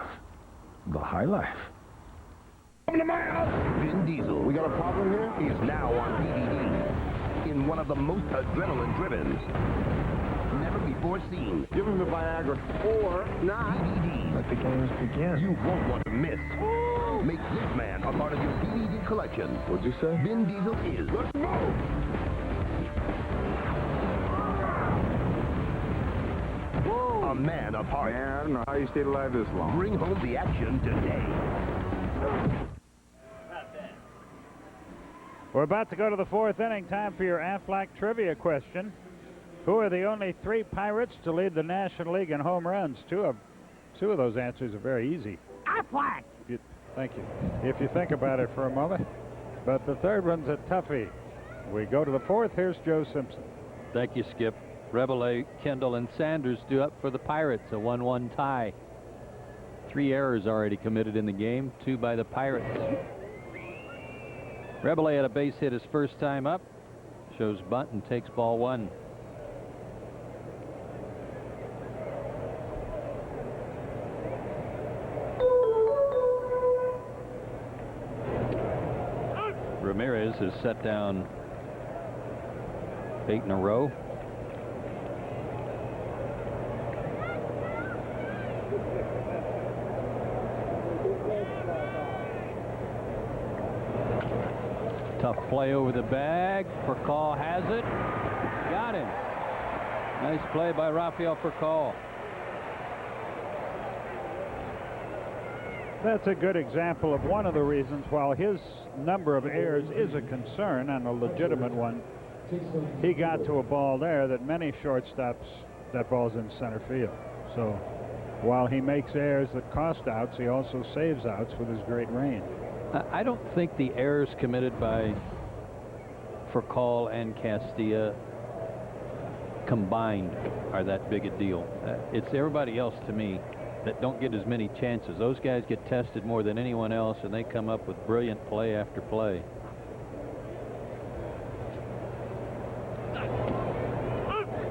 The high life. Come to my house! Vin Diesel. We got a problem here? He is now on DVD. In one of the most adrenaline-driven, never before seen. Give him the Viagra or not. DVD. Let the games begin. You won't want to miss. Make this man a part of your DVD collection. What'd you say? Vin Diesel is. Let's move! A man apart. Man, I don't know how you stayed alive this long. Bring home the action today. We're about to go to the 4th inning. Time for your Aflac trivia question. Who are the only 3 Pirates to lead the National League in home runs? Two of those answers are very easy. Aflac. Thank you. If you think about it for a moment. But the third one's a toughie. We go to the 4th. Here's Joe Simpson. Thank you, Skip. Rebele, Kendall, and Sanders do up for the Pirates, a 1-1 tie. 3 errors already committed in the game, 2 by the Pirates. Rebele had a base hit his first time up. Shows bunt and takes ball 1. Ramirez has set down 8 in a row. Tough play over the bag. Furcal has it. Got him. Nice play by Rafael Furcal. That's a good example of one of the reasons, while his number of errors is a concern and a legitimate one, he got to a ball there that many shortstops, that ball's in center field. So while he makes errors that cost outs, he also saves outs with his great range. I don't think the errors committed by Furcal and Castilla combined are that big a deal. It's everybody else, to me, that don't get as many chances. Those guys get tested more than anyone else, and they come up with brilliant play after play.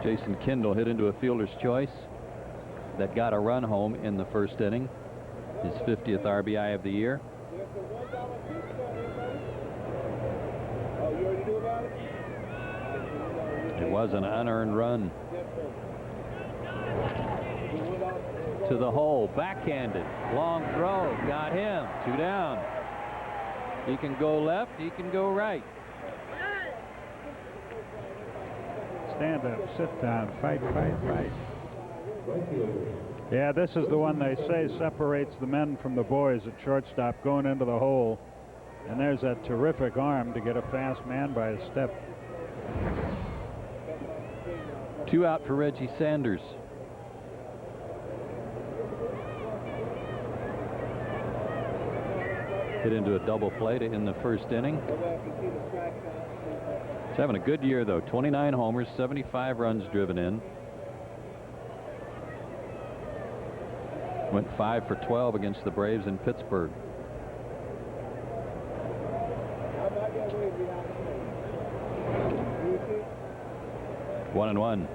Jason Kendall hit into a fielder's choice that got a run home in the first inning, his 50th RBI of the year. It was an unearned run. To the hole, backhanded, long throw, got him, 2 down. He can go left, he can go right. Stand up, sit down, fight, fight, fight. Yeah, this is the one they say separates the men from the boys at shortstop, going into the hole. And there's that terrific arm to get a fast man by a step. 2 out for Reggie Sanders. Hit into a double play in the first inning. He's having a good year, though. 29 homers, 75 runs driven in. Went 5 for 12 against the Braves in Pittsburgh. One and one.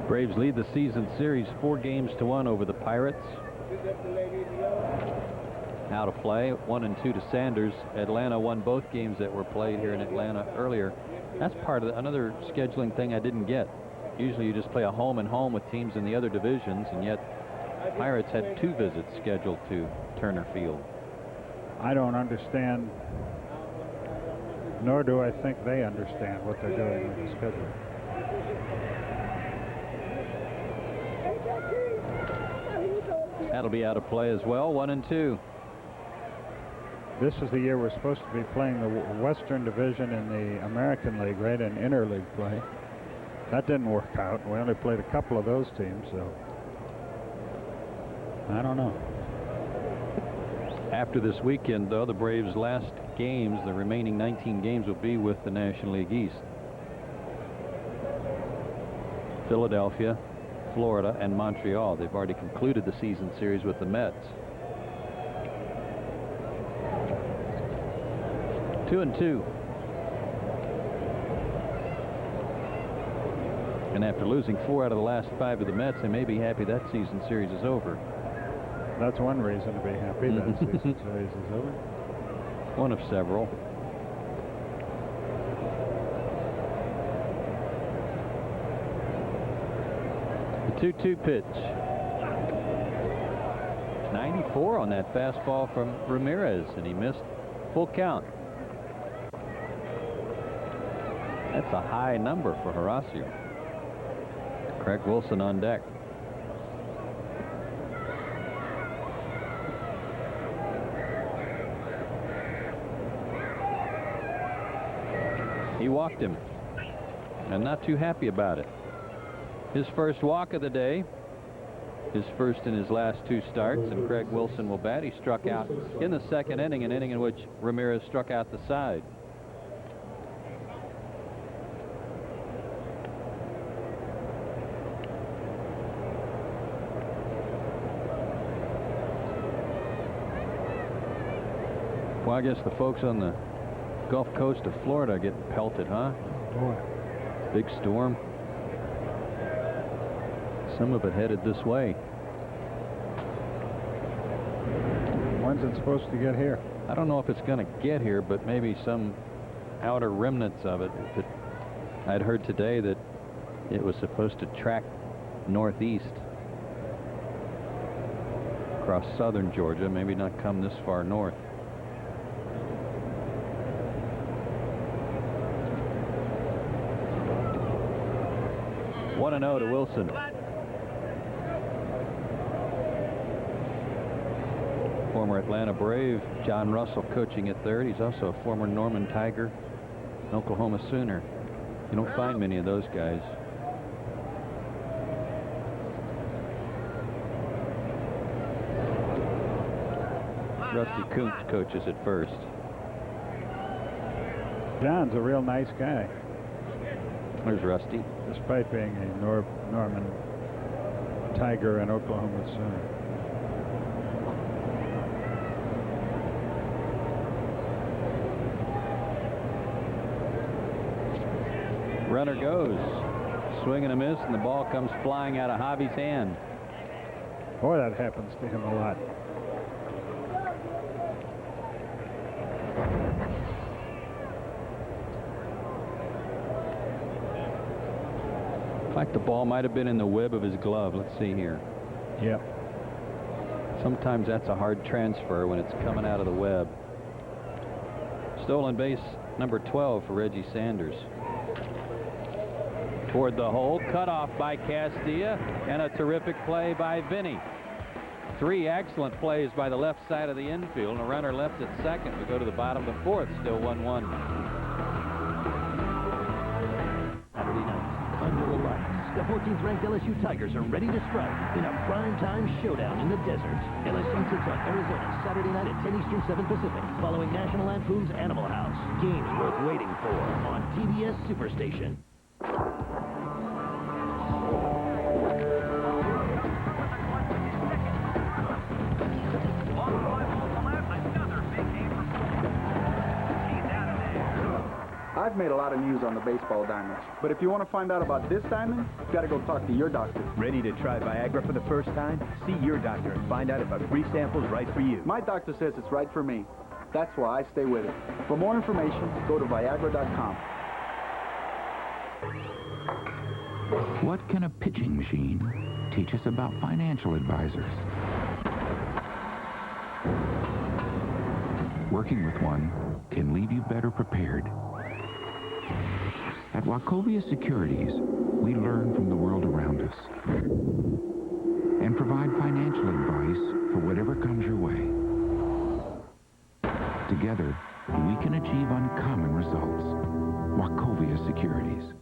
Braves lead the season series 4-1 over the Pirates. Out of play, 1-2 to Sanders. Atlanta won both games that were played here in Atlanta earlier. That's part of another scheduling thing I didn't get. Usually you just play a home and home with teams in the other divisions, and yet Pirates had 2 visits scheduled to Turner Field. I don't understand, nor do I think they understand what they're doing with the schedule. That'll be out of play as well, 1-2. This is the year we're supposed to be playing the Western Division in the American League, right, in interleague play. That didn't work out. We only played a couple of those teams, so I don't know. After this weekend, though, the Braves' last games, the remaining 19 games, will be with the National League East. Philadelphia, Florida, and Montreal. They've already concluded the season series with the Mets. 2-2. And after losing 4 out of the last 5 to the Mets, they may be happy that season series is over. That's one reason to be happy that season series is over. One of several. The 2-2 pitch. 94 on that fastball from Ramirez, and he missed full count. That's a high number for Horacio. Craig Wilson on deck. He walked him, and not too happy about it. His first walk of the day, his first in his last 2 starts, and Craig Wilson will bat. He struck out in the second inning, an inning in which Ramirez struck out the side. Well, I guess the folks on the Gulf Coast of Florida get pelted, huh? Boy. Big storm. Some of it headed this way. When's it supposed to get here? I don't know if it's going to get here, but maybe some outer remnants of it. I'd heard today that it was supposed to track northeast across southern Georgia, maybe not come this far north. One and 0 to Wilson. Former Atlanta Brave John Russell coaching at third. He's also a former Norman Tiger, Oklahoma Sooner. You don't find many of those guys. Rusty Kuntz coaches at first. John's a real nice guy. There's Rusty. Despite being a Norman Tiger and Oklahoma Sooner. Runner goes. Swing and a miss, and the ball comes flying out of Javi's hand. Boy, that happens to him a lot. In fact, the ball might have been in the web of his glove. Let's see here. Yep. Sometimes that's a hard transfer when it's coming out of the web. Stolen base number 12 for Reggie Sanders. Toward the hole, cut off by Castilla, and a terrific play by Vinny. 3 excellent plays by the left side of the infield, and a runner left at second. We go to the bottom of the 4th, still 1-1. Saturday night, under the lights, the 14th-ranked LSU Tigers are ready to strike in a prime-time showdown in the desert. LSU sits on Arizona Saturday night at 10 Eastern, 7 Pacific, following National Lampoon's Animal House. Games worth waiting for on TBS Superstation. I've made a lot of news on the baseball diamonds, but if you want to find out about this diamond, you've got to go talk to your doctor. Ready to try Viagra for the first time? See your doctor and find out if a free sample is right for you. My doctor says it's right for me. That's why I stay with it. For more information, go to Viagra.com. What can a pitching machine teach us about financial advisors? Working with one can leave you better prepared. At Wachovia Securities, we learn from the world around us and provide financial advice for whatever comes your way. Together, we can achieve uncommon results. Wachovia Securities.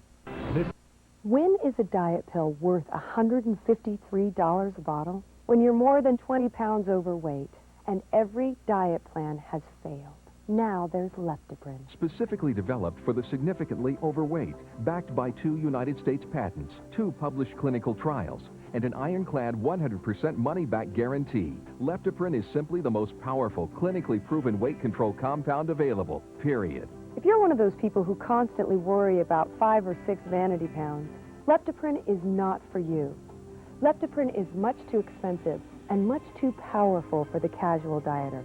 When is a diet pill worth $153 a bottle? When you're more than 20 pounds overweight and every diet plan has failed. Now there's Leptoprin. Specifically developed for the significantly overweight, backed by 2 United States patents, 2 published clinical trials, and an ironclad 100% money-back guarantee. Leptoprin is simply the most powerful, clinically proven weight control compound available, period. If you're one of those people who constantly worry about 5 or 6 vanity pounds, Leptoprin is not for you. Leptoprin is much too expensive and much too powerful for the casual dieter.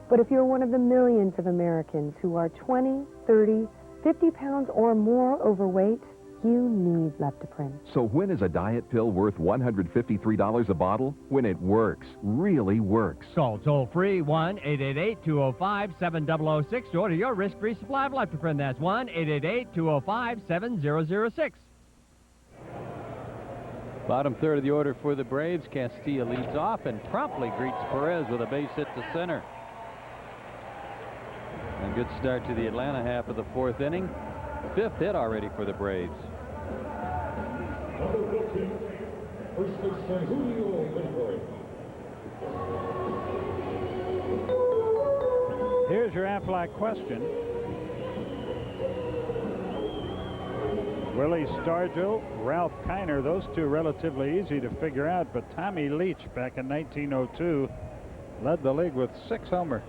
But if you're one of the millions of Americans who are 20, 30, 50 pounds or more overweight, you need Leptoprin. So when is a diet pill worth $153 a bottle? When it works, really works. Call toll-free 1-888-205-7006 to order your risk-free supply of Leptoprin. That's 1-888-205-7006. Bottom third of the order for the Braves. Castilla leads off and promptly greets Perez with a base hit to center. A good start to the Atlanta half of the 4th inning. 5th hit already for the Braves. Here's your Aflac question. Willie Stargell, Ralph Kiner, those two relatively easy to figure out, but Tommy Leach back in 1902 led the league with 6 homers.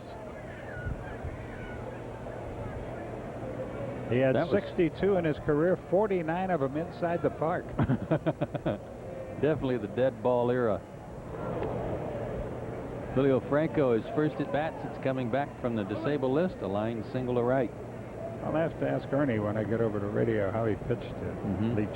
He had 62 in his career, 49 of them inside the park. Definitely the dead ball era. Julio Franco, his first at bat since coming back from the disabled list, a line single to right. I'll have to ask Ernie when I get over to radio how he pitched to Leach.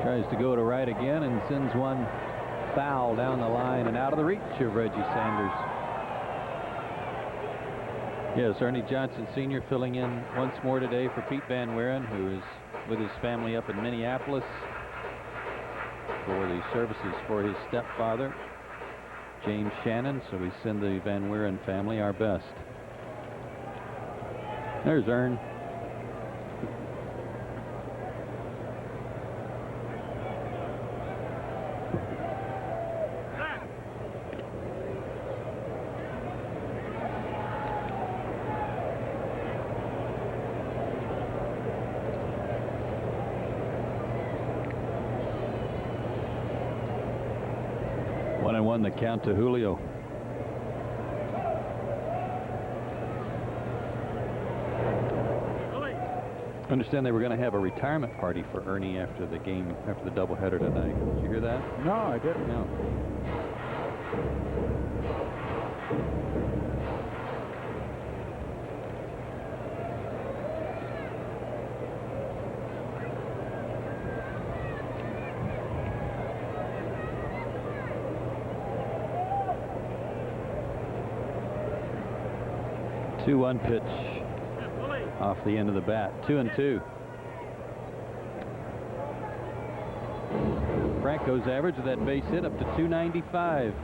Tries to go to right again and sends one foul down the line and out of the reach of Reggie Sanders. Yes, Ernie Johnson Sr. filling in once more today for Pete Van Wieren, who is with his family up in Minneapolis for the services for his stepfather, James Shannon. So we send the Van Wieren family our best. There's Ern. The count to Julio. I understand they were going to have a retirement party for Ernie after the game, after the doubleheader tonight. Did you hear that? No, I didn't. No. 2-1 pitch off the end of the bat. 2-2. Franco's average of that base hit up to 295.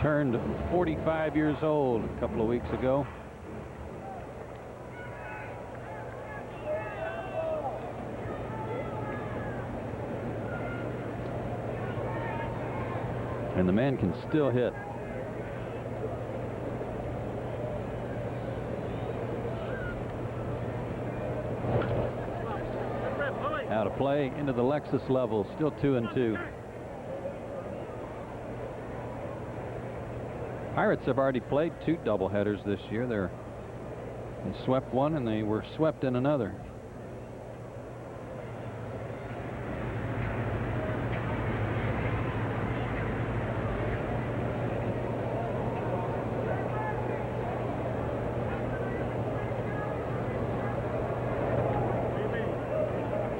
Turned 45 years old a couple of weeks ago. And the man can still hit. Out of play into the Lexus level. Still 2-2. Pirates have already played 2 doubleheaders this year. They swept one and they were swept in another.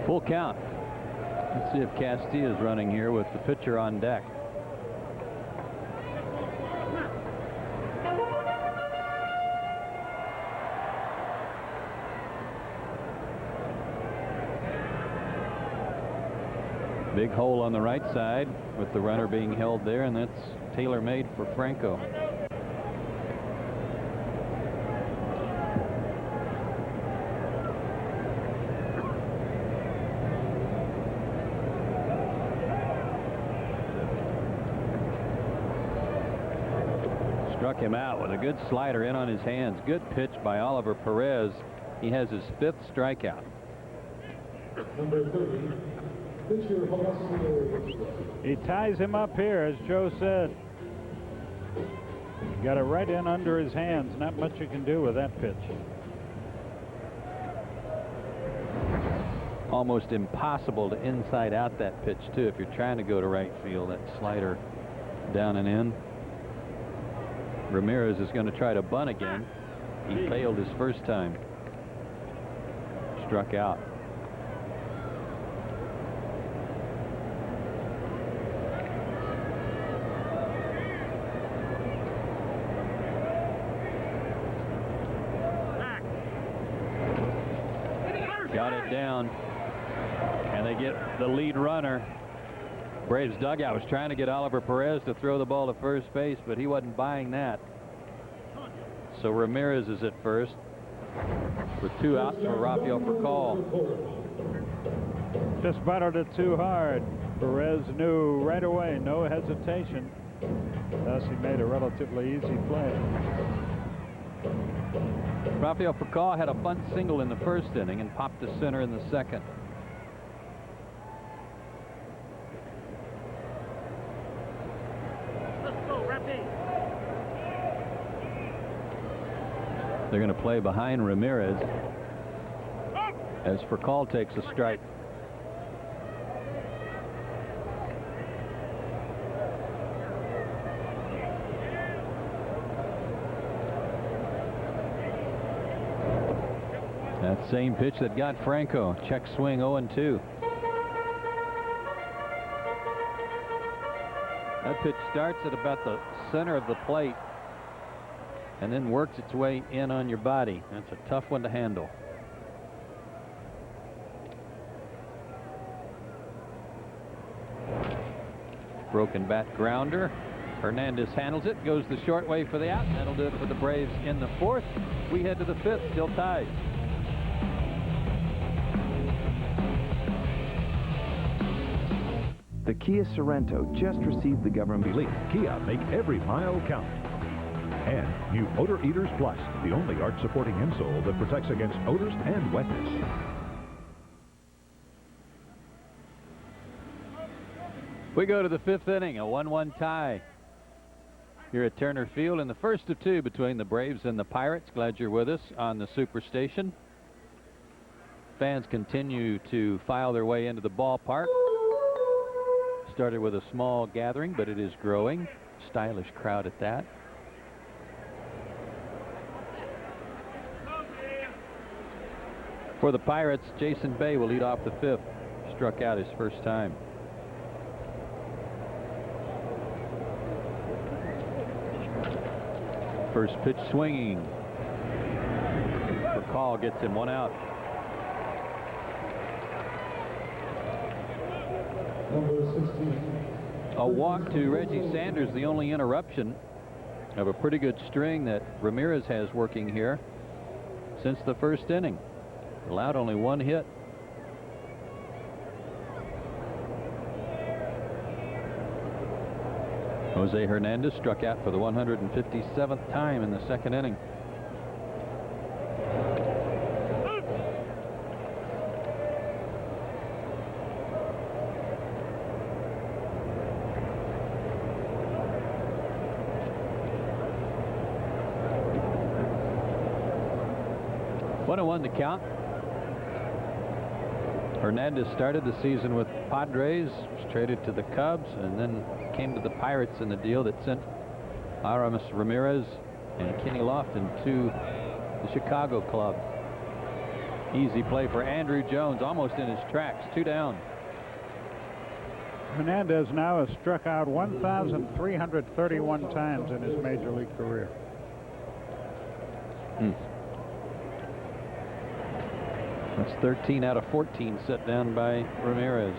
Full count. Let's see if Castilla is running here with the pitcher on deck. Big hole on the right side with the runner being held there, and that's tailor-made for Franco. Struck him out with a good slider in on his hands. Good pitch by Oliver Perez. He has his 5th strikeout. Number 30, pitcher He ties him up here, as Joe said. Got it right in under his hands. Not much you can do with that pitch. Almost impossible to inside out that pitch, too, if you're trying to go to right field. That slider down and in. Ramirez is going to try to bunt again. He failed his first time. Struck out. Got it down. And they get the lead runner. Braves dugout was trying to get Oliver Perez to throw the ball to first base, but he wasn't buying that. So Ramirez is at first with 2 outs for Rafael Furcal. Just battled it too hard. Perez knew right away, no hesitation. Thus he made a relatively easy play. Rafael Furcal had a bunt single in the first inning and popped to center in the second. They're going to play behind Ramirez as Furcal takes a strike. That same pitch that got Franco. Check swing 0-2. That pitch starts at about the center of the plate and then works its way in on your body. That's a tough one to handle. Broken bat grounder. Hernandez handles it, goes the short way for the out. That'll do it for the Braves in the 4th. We head to the 5th, still tied. The Kia Sorento just received the government Believe Kia, make every mile count. And new Odor Eaters Plus, the only arch-supporting insole that protects against odors and wetness. We go to the 5th inning, a 1-1 tie here at Turner Field, in the first of 2 between the Braves and the Pirates. Glad you're with us on the Superstation. Fans continue to file their way into the ballpark. Started with a small gathering, but it is growing. Stylish crowd at that. For the Pirates, Jason Bay will lead off the 5th. Struck out his first time. First pitch swinging. The call gets him one out. A walk to Reggie Sanders, the only interruption of a pretty good string that Ramirez has working here since the first inning. Allowed only one hit. Jose Hernandez struck out for the 157th time in the second inning. One to count. Hernandez started the season with Padres, was traded to the Cubs, and then came to the Pirates in the deal that sent Aramis Ramirez and Kenny Lofton to the Chicago club. Easy play for Andrew Jones, almost in his tracks, 2 down. Hernandez now has struck out 1,331 times in his major league career. That's 13 out of 14 set down by Ramirez.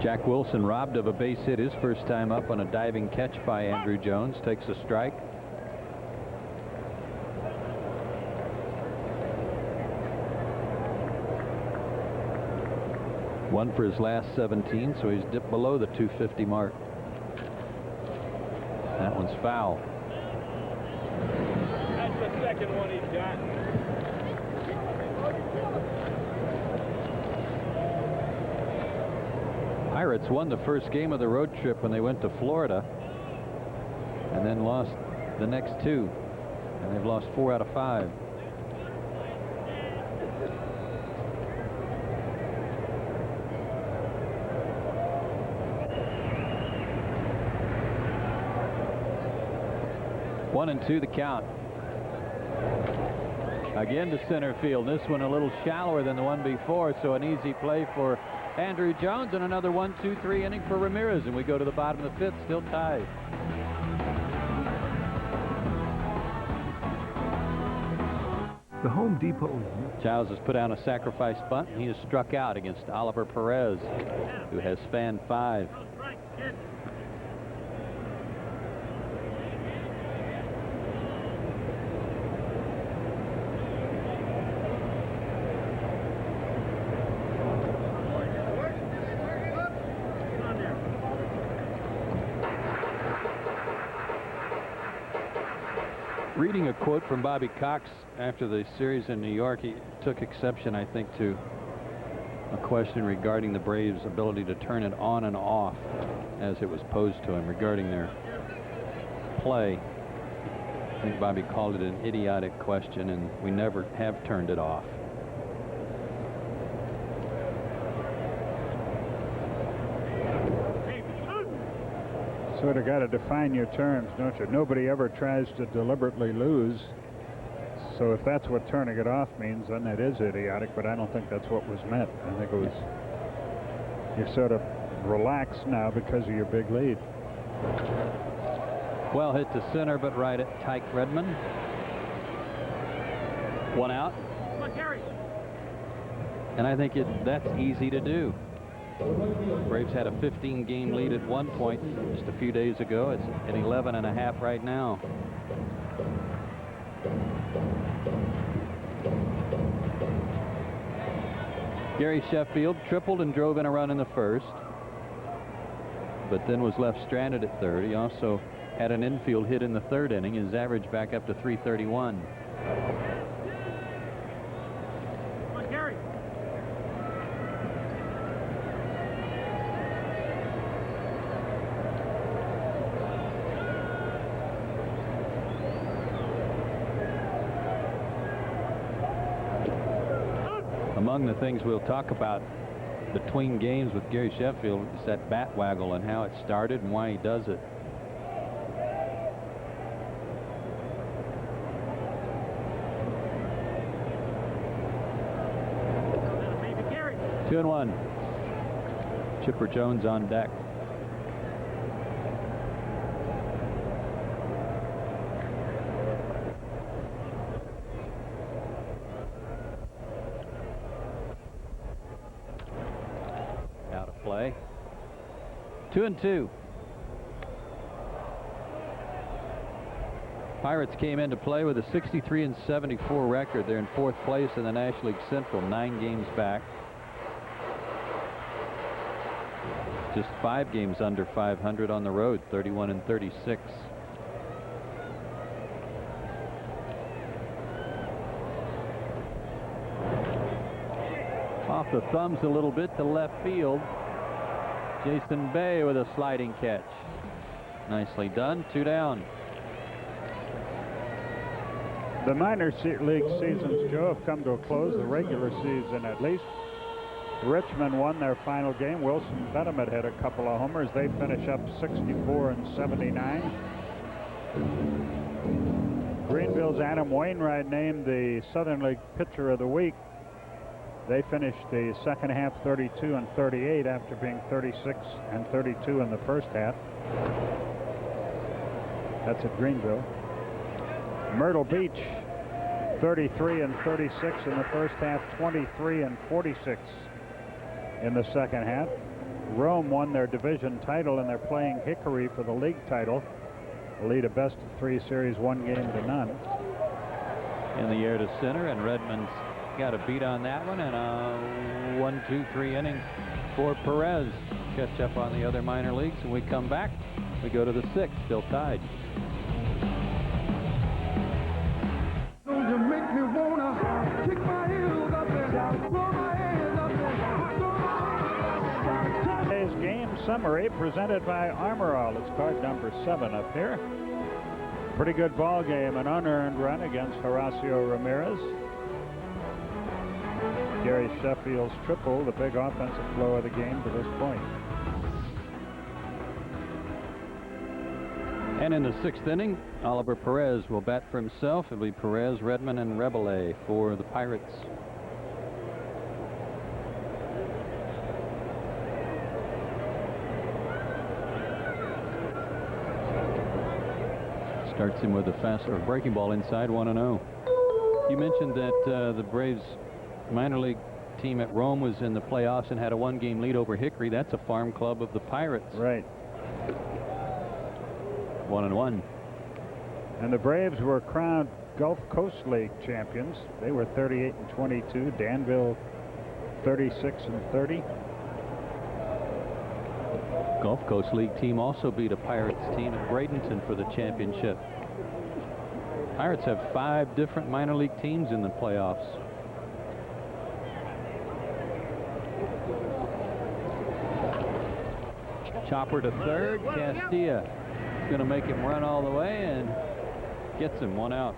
Jack Wilson robbed of a base hit his first time up on a diving catch by Andrew Jones. Takes a strike. One for his last 17, so he's dipped below the 250 mark. That one's foul. That's the second one he's got. Pirates won the first game of the road trip when they went to Florida, and then lost the next 2, and they've lost 4 out of 5. One and 2 the count. Again to center field. This one a little shallower than the one before, so an easy play for Andrew Jones, and another 1-2-3 inning for Ramirez, and we go to the bottom of the 5th, still tied. The Home Depot. Giles has put down a sacrifice bunt, and he is struck out against Oliver Perez, who has spanned 5. Reading a quote from Bobby Cox after the series in New York, he took exception, I think, to a question regarding the Braves' ability to turn it on and off as it was posed to him regarding their play. I think Bobby called it an idiotic question, and we never have turned it off. Sort of got to define your terms, don't you? Nobody ever tries to deliberately lose. So if that's what turning it off means, then it is idiotic, but I don't think that's what was meant. I think it was you're sort of relaxed now because of your big lead. Well hit to center, but right at Tyke Redmond. One out. And I think that's easy to do. Braves had a 15-game lead at one point just a few days ago. It's at 11.5 right now. G.Sheffield tripled and drove in a run in the first, but then was left stranded at third. He also had an infield hit in the third inning. His average back up to 331. Among the things we'll talk about between games with G.Sheffield is that bat waggle and how it started and why he does it. Two and one. Chipper Jones on deck. Out of play. 2-2. Pirates came into play with a 63-74 record. They're in 4th place in the National League Central, 9 games back. Just 5 games under 500 on the road, 31-36. Off the thumbs a little bit to left field. Jason Bay with a sliding catch. Nicely done. 2 down. The minor league seasons, Joe, have come to a close, the regular season at least. Richmond won their final game. Wilson Betterman had a couple of homers. They finish up 64-79. Greenville's Adam Wainwright named the Southern League Pitcher of the Week. They finished the second half 32-38 after being 36-32 in the first half. That's at Greenville. Myrtle Beach 33-36 in the first half, 23-46 in the second half. Rome won their division title, and they're playing Hickory for the league title. They'll lead a best-of-3 series 1-0. In the air to center, and Redmond's got a beat on that one, and a 1-2-3 inning for Perez. Catch up on the other minor leagues, and we come back. We go to the 6th, still tied. You make me wanna kick my heels up and throw my hands up and Today's game summary presented by Armor All. It's card number 7 up here. Pretty good ball game, an unearned run against Horacio Ramirez. G.Sheffield's triple, the big offensive flow of the game to this point. And in the 6th inning, Oliver Perez will bat for himself. It'll be Perez, Redmond, and Rebele for the Pirates. Starts him with a fast or breaking ball inside, 1-0. You mentioned that the Braves minor league team at Rome was in the playoffs and had a 1-game lead over Hickory. That's a farm club of the Pirates. Right. 1-1. And the Braves were crowned Gulf Coast League champions. They were 38-22. Danville 36-30. Gulf Coast League team also beat a Pirates team at Bradenton for the championship. Pirates have 5 different minor league teams in the playoffs. Chopper to third. Castilla is going to make him run all the way and gets him 1 out.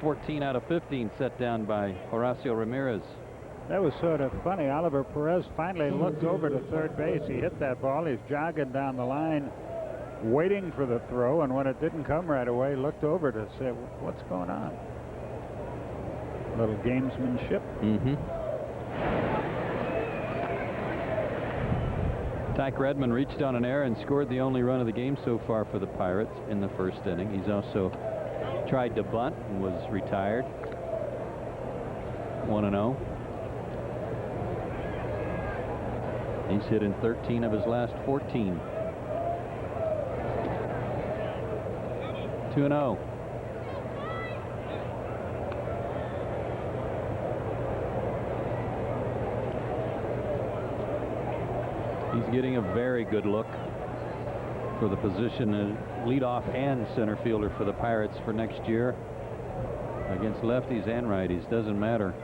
14 out of 15 set down by Horacio Ramirez. That was sort of funny. Oliver Perez finally looked over to third base. He hit that ball. He's jogging down the line, waiting for the throw, and when it didn't come right away, looked over to say, what's going on? A little gamesmanship. Tyke Redmond reached on an error and scored the only run of the game so far for the Pirates in the 1st inning. He's also tried to bunt and was retired. 1-0. He's hit in 13 of his last 14. 2-0. He's getting a very good look for the position of leadoff and center fielder for the Pirates for next year. Against lefties and righties, doesn't matter.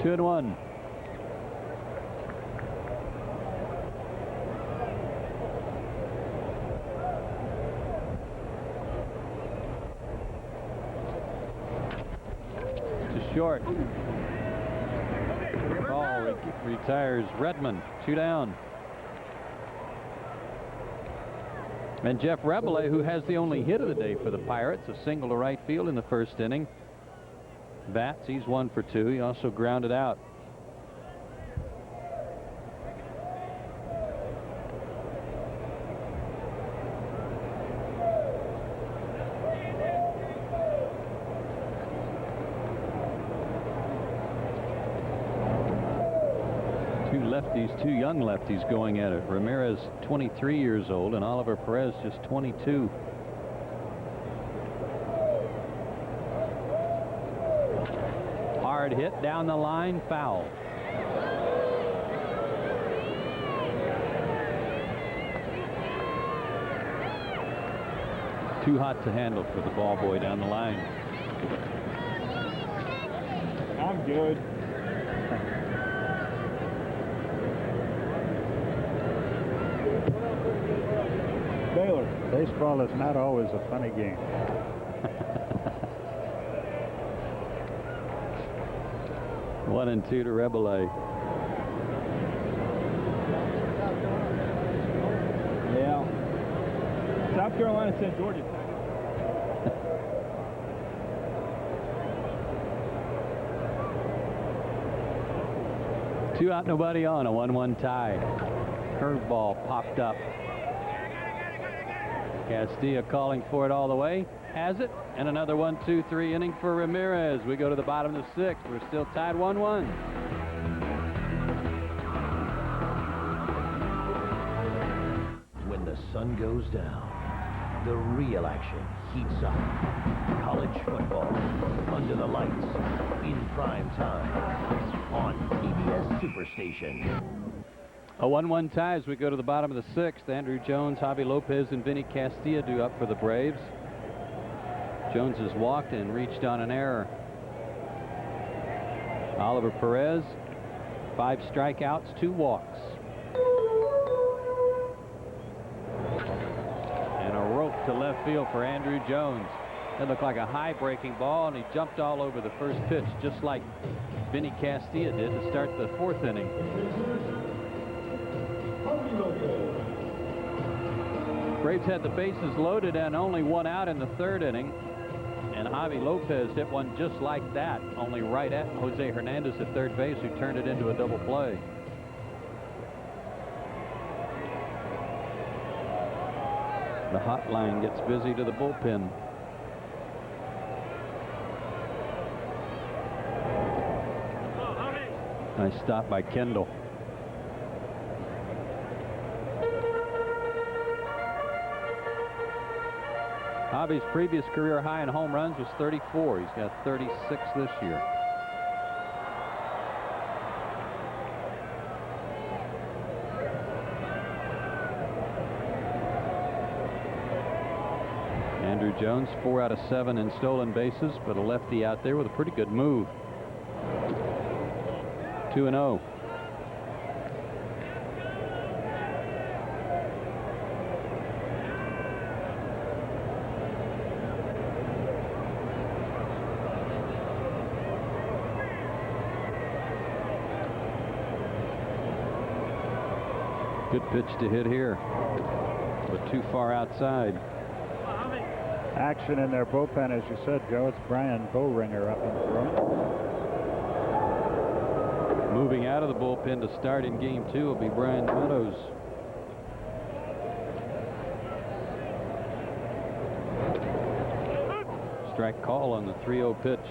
2-1. To short. Ball retires Redmond. 2 down. And Jeff Rebele, who has the only hit of the day for the Pirates, a single to right field in the 1st inning. bats. He's 1 for 2. He also grounded out. Two young lefties going at it. Ramirez 23 years old and Oliver Perez just 22. Hard hit down the line, foul. Too hot to handle for the ball boy down the line. I'm good. Baylor, baseball is not always a funny game. One and 2 to Rebele. Yeah. South Carolina sent Georgia. Two out, nobody on. A 1-1 tie. Curveball popped up. Castilla calling for it all the way. Has it. And another 1-2-3 inning for Ramirez. We go to the bottom of the 6th. We're still tied 1-1. When the sun goes down, the real action heats up. College football under the lights in prime time on PBS Superstation. A 1-1 tie as we go to the bottom of the 6th. Andrew Jones, Javi Lopez, and Vinny Castilla due up for the Braves. Jones has walked and reached on an error. Oliver Perez, 5 strikeouts, 2 walks. And a rope to left field for Andrew Jones. It looked like a high breaking ball, and he jumped all over the first pitch, just like Vinny Castilla did to start the 4th inning. Braves had the bases loaded and only 1 out in the 3rd inning. And Javi Lopez hit one just like that, only right at Jose Hernandez at 3rd base, who turned it into a double play. The hotline gets busy to the bullpen. Nice stop by Kendall. Javi's previous career high in home runs was 34. He's got 36 this year. Andrew Jones, 4 out of 7 in stolen bases, but a lefty out there with a pretty good move. 2-0. Good pitch to hit here, but too far outside. Action in their bullpen, as you said, Joe. It's Brian Bowringer up in front. Moving out of the bullpen to start in game 2 will be Brian Meadows. Strike call on the 3-0 pitch.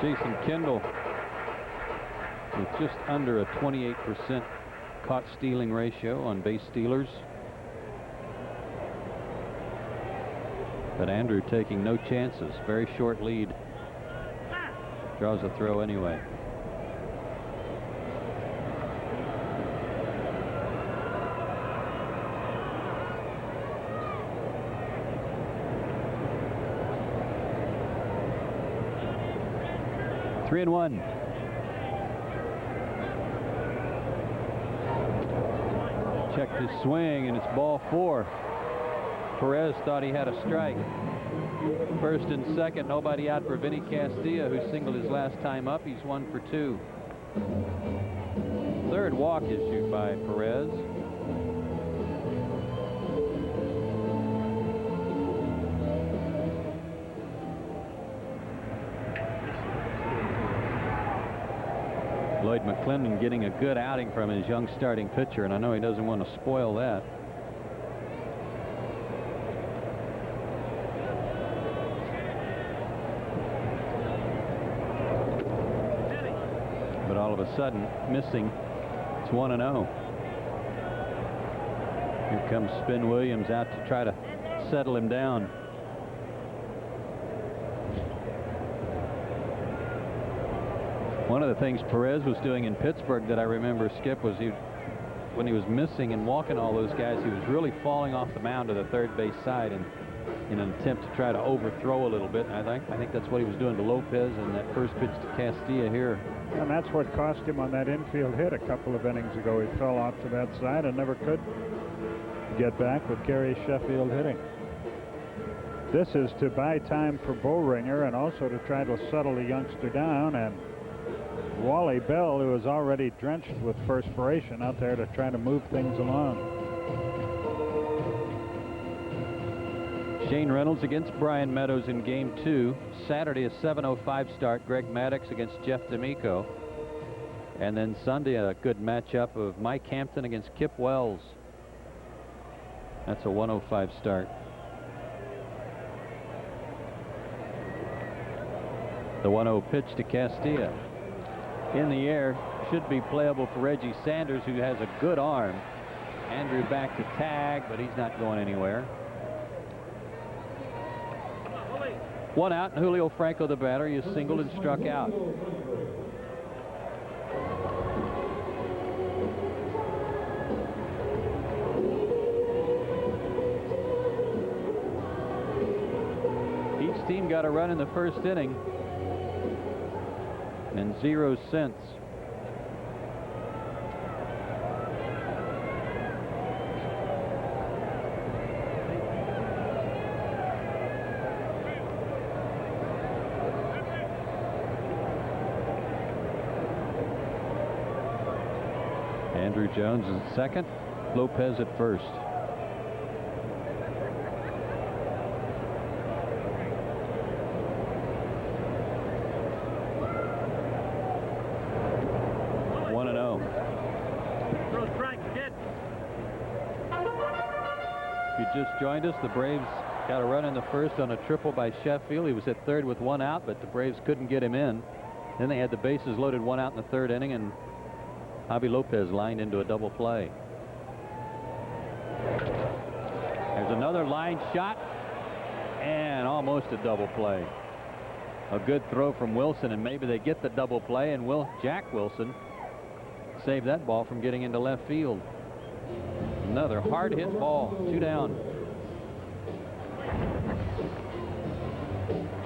Jason Kendall with just under a 28% caught stealing ratio on base stealers. But Andrew taking no chances. Very short lead. Draws a throw anyway. Three and one. Checked his swing, and it's ball 4. Perez thought he had a strike. First and second, nobody out for Vinny Castilla, who singled his last time up. He's 1 for 2. Third walk issued by Perez. McClendon getting a good outing from his young starting pitcher, and I know he doesn't want to spoil that. But all of a sudden, missing. It's 1-0. Here comes Spin Williams out to try to settle him down. One of the things Perez was doing in Pittsburgh that I remember, Skip, was when he was missing and walking all those guys, he was really falling off the mound to the third base side in an attempt to try to overthrow a little bit. And I think that's what he was doing to Lopez in that first pitch to Castilla here. And that's what cost him on that infield hit a couple of innings ago. He fell off to that side and never could get back with G.Sheffield hitting. This is to buy time for Boehringer and also to try to settle the youngster down, and Wally Bell, who is already drenched with perspiration, out there to try to move things along. Shane Reynolds against Brian Meadows in Game 2. Saturday, a 7:05 start. Greg Maddux against Jeff D'Amico. And then Sunday, a good matchup of Mike Hampton against Kip Wells. That's a 1:05 start. The 1-0 pitch to Castilla. In the air, should be playable for Reggie Sanders, who has a good arm. Andrew back to tag, but he's not going anywhere. One out, and Julio Franco, the batter, is singled and struck out. Each team got a run in the first inning, and 0 since. Andrew Jones is at second, Lopez at first. Just joined us. The Braves got a run in the first on a triple by Sheffield. He was at third with 1 out, but the Braves couldn't get him in. Then they had the bases loaded, 1 out in the third inning, and Javi Lopez lined into a double play. There's another line shot, and almost a double play. A good throw from Wilson, and maybe they get the double play, and Jack Wilson saved that ball from getting into left field. Another hard hit ball, 2 down.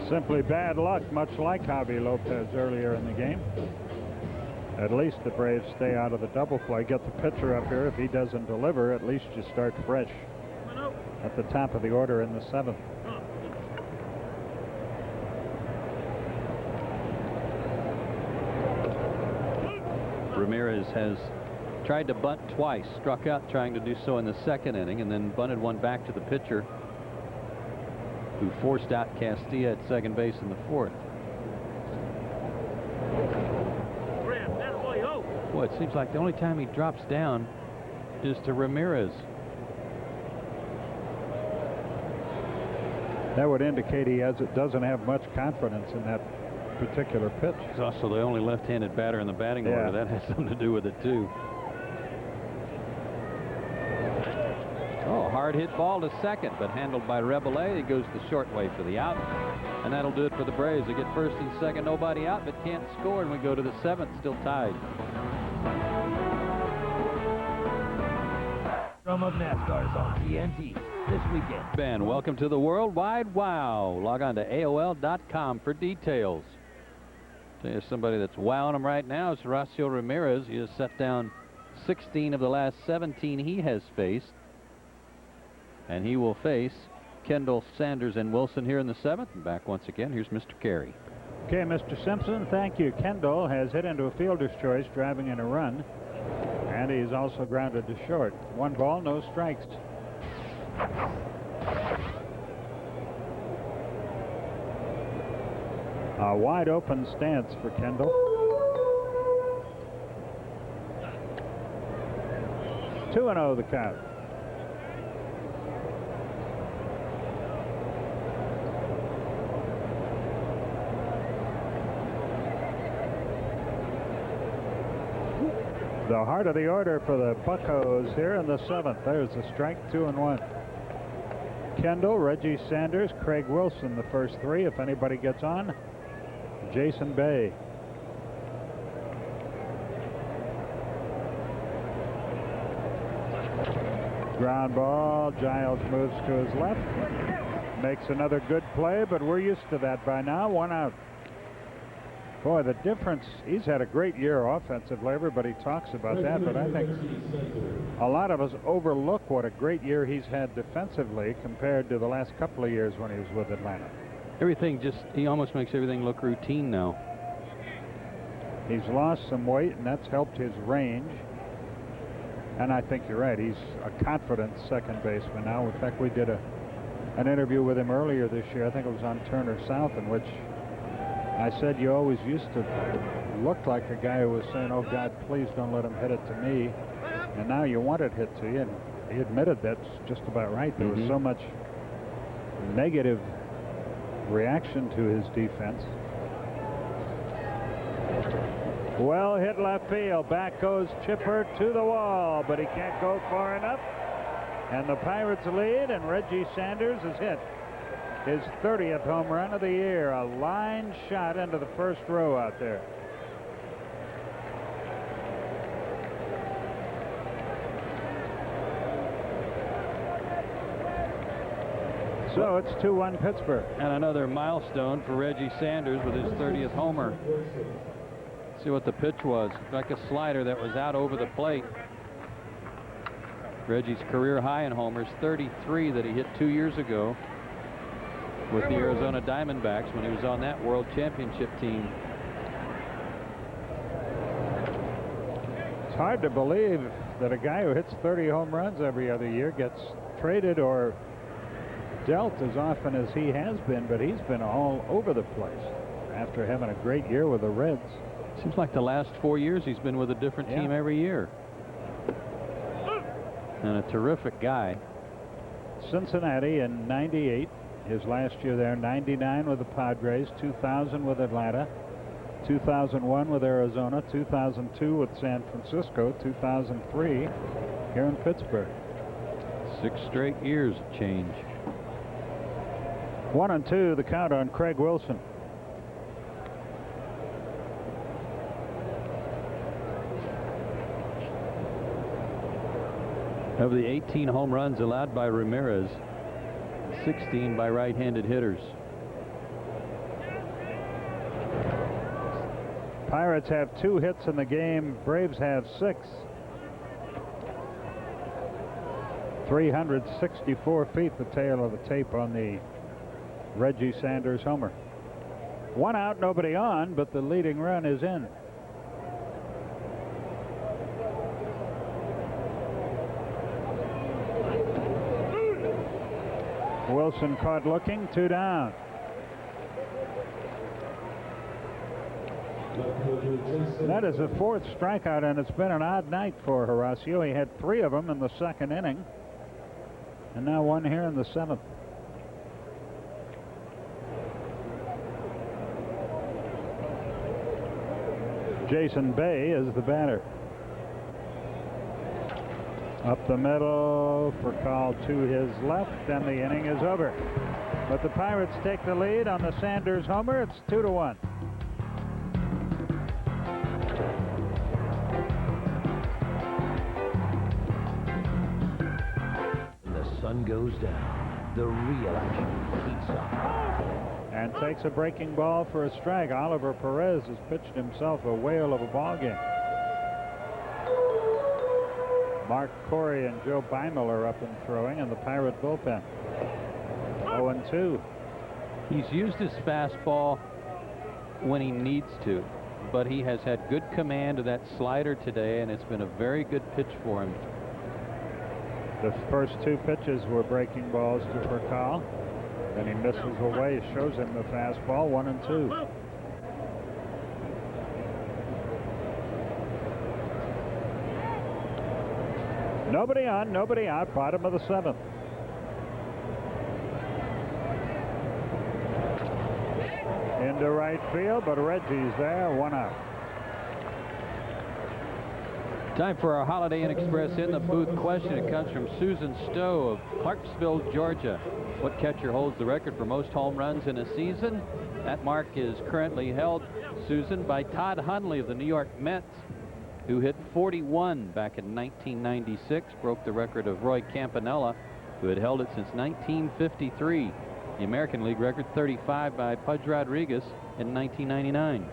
Simply bad luck, much like Javi Lopez earlier in the game. At least the Braves stay out of the double play. Get the pitcher up here. If he doesn't deliver, at least you start fresh at the top of the order in the 7th. Ramirez has tried to bunt twice, struck out trying to do so in the second inning, and then bunted one back to the pitcher, who forced out Castilla at second base in the 4th. Boy, it seems like the only time he drops down is to Ramirez. That would indicate he doesn't have much confidence in that particular pitch. He's also the only left-handed batter in the batting order. That has something to do with it, too. Oh, hard hit ball to second, but handled by Rebele. He goes the short way for the out, and that'll do it for the Braves. They get first and second, nobody out, but can't score, and we go to the 7th, still tied. From of NASCAR's on TNT this weekend. Ben, welcome to the World Wide Wow. Log on to AOL.com for details. There's somebody that's wowing him right now. It's Horacio Ramirez. He has set down 16 of the last 17 he has faced. And he will face Kendall, Sanders, and Wilson here in the 7th. And back once again, here's Mr. Carey. Okay, Mr. Simpson, thank you. Kendall has hit into a fielder's choice, driving in a run. And he's also grounded to short. 1 ball, no strikes. A wide open stance for Kendall. 2-0 the count. The heart of the order for the Buccos here in the 7th. There's a strike, 2-1. Kendall, Reggie Sanders, Craig Wilson, the first three. If anybody gets on, Jason Bay. Ground ball. Giles moves to his left. Makes another good play, but we're used to that by now. 1 out. Boy, the difference, he's had a great year offensively. Everybody talks about that, but I think a lot of us overlook what a great year he's had defensively compared to the last couple of years when he was with Atlanta. Everything just, he almost makes everything look routine now. He's lost some weight, and that's helped his range. And I think you're right. He's a confident second baseman now. In fact, we did an interview with him earlier this year. I think it was on Turner South, in which I said you always used to look like a guy who was saying, oh, God, please don't let him hit it to me. And now you want it hit to you. And he admitted that's just about right. There was so much negative reaction to his defense. Well hit left field. Back goes Chipper to the wall, but he can't go far enough. And the Pirates lead, and Reggie Sanders is hit his 30th home run of the year. A line shot into the first row out there. So it's 2-1 Pittsburgh. And another milestone for Reggie Sanders with his 30th homer. See what the pitch was. Like a slider that was out over the plate. Reggie's career high in homers, 33 that he hit 2 years ago with the Arizona Diamondbacks when he was on that World Championship team. It's hard to believe that a guy who hits 30 home runs every other year gets traded or dealt as often as he has been, but he's been all over the place after having a great year with the Reds. Seems like the last 4 years he's been with a different team every year. And a terrific guy. Cincinnati in 98, his last year there. 99 with the Padres, 2000 with Atlanta, 2001 with Arizona, 2002 with San Francisco, 2003 here in Pittsburgh. 6 straight years of change. 1-2 the count on Craig Wilson. Of the 18 home runs allowed by Ramirez, 16 by right-handed hitters. Pirates have 2 hits in the game. Braves have 6. 364 feet the tail of the tape on the Reggie Sanders homer. 1 out, nobody on, but the leading run is in. Wilson caught looking, 2 down. That is the 4th strikeout, and it's been an odd night for Horacio. He had 3 of them in the 2nd inning, and now 1 here in the 7th. Jason Bay is the batter. Up the middle for call to his left, and the inning is over. But the Pirates take the lead on the Sanders homer. It's 2-1. When the sun goes down, the real action heats up. And takes a breaking ball for a strike. Oliver Perez has pitched himself a whale of a ball game. Mark Corey and Joe Beimel are up and throwing in the Pirate bullpen. 0-2. He's used his fastball when he needs to, but he has had good command of that slider today, and it's been a very good pitch for him. The first 2 pitches were breaking balls to Furcal. Then he misses away, shows him the fastball. 1-2. Nobody on, nobody out, bottom of the 7th. Into right field, but Reggie's there, 1 out. Time for our Holiday Inn Express in the booth question. It comes from Susan Stowe of Clarksville, Georgia. What catcher holds the record for most home runs in a season? That mark is currently held, Susan, by Todd Hundley of the New York Mets, who hit 41 back in 1996, broke the record of Roy Campanella, who had held it since 1953. The American League record, 35 by Pudge Rodriguez in 1999.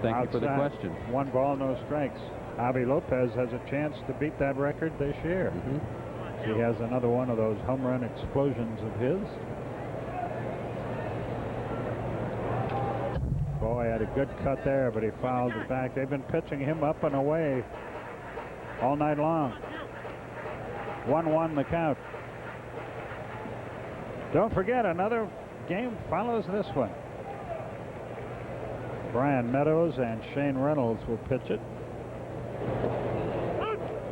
Thank you for the question. 1 ball, no strikes. Javi Lopez has a chance to beat that record this year. He has another one of those home run explosions of his. Boy, had a good cut there, but he fouled it back. They've been pitching him up and away all night long. 1-1 the count. Don't forget, another game follows this one. Brian Meadows and Shane Reynolds will pitch it.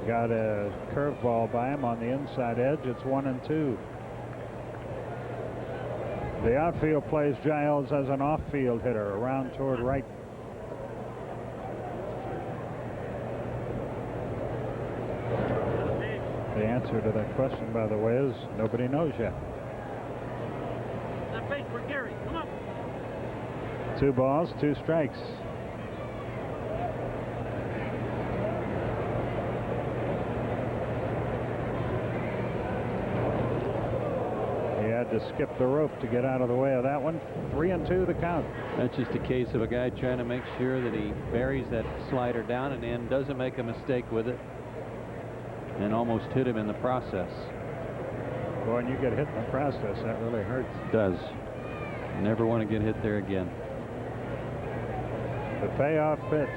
Got a curveball by him on the inside edge. It's 1-2. The outfield plays Giles as an off-field hitter around toward right. The answer to that question, by the way, is nobody knows yet. 2 balls, 2 strikes. He had to skip the rope to get out of the way of that one. 3-2 the count. That's just a case of a guy trying to make sure that he buries that slider down and in, doesn't make a mistake with it, and almost hit him in the process. Boy, when you get hit in the process, that really hurts. It does. Never want to get hit there again. The payoff pitch.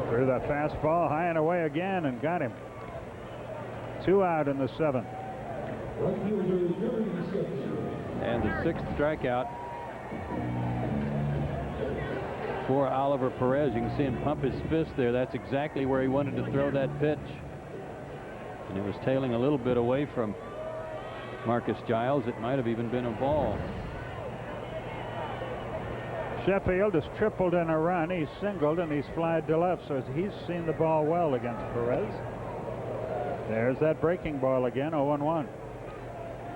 Threw the fastball high and away again and got him. 2 out in the 7th. And the 6th strikeout for Oliver Perez. You can see him pump his fist there. That's exactly where he wanted to throw that pitch. And it was tailing a little bit away from Marcus Giles. It might have even been a ball. Sheffield has tripled in a run. He's singled and he's flied to left, so he's seen the ball well against Perez. There's that breaking ball again, 0-1.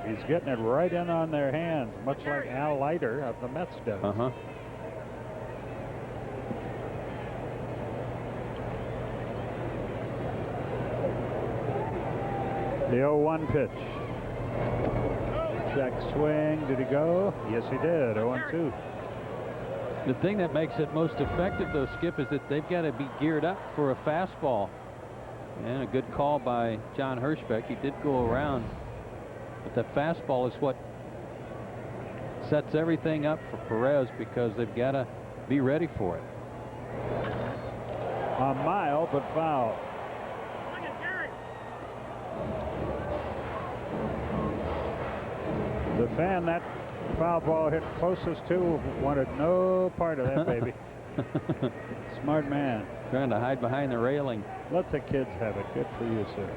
He's getting it right in on their hands, much like Al Leiter of the Mets does. The 0-1 pitch. Check swing. Did he go? Yes, he did. 0-2. The thing that makes it most effective, though, Skip, is that they've got to be geared up for a fastball. And a good call by John Hirschbeck. He did go around. But the fastball is what sets everything up for Perez, because they've got to be ready for it. A mile, but foul. The fan that foul ball hit closest to wanted no part of that baby. Smart man. Trying to hide behind the railing. Let the kids have it. Good for you, sir.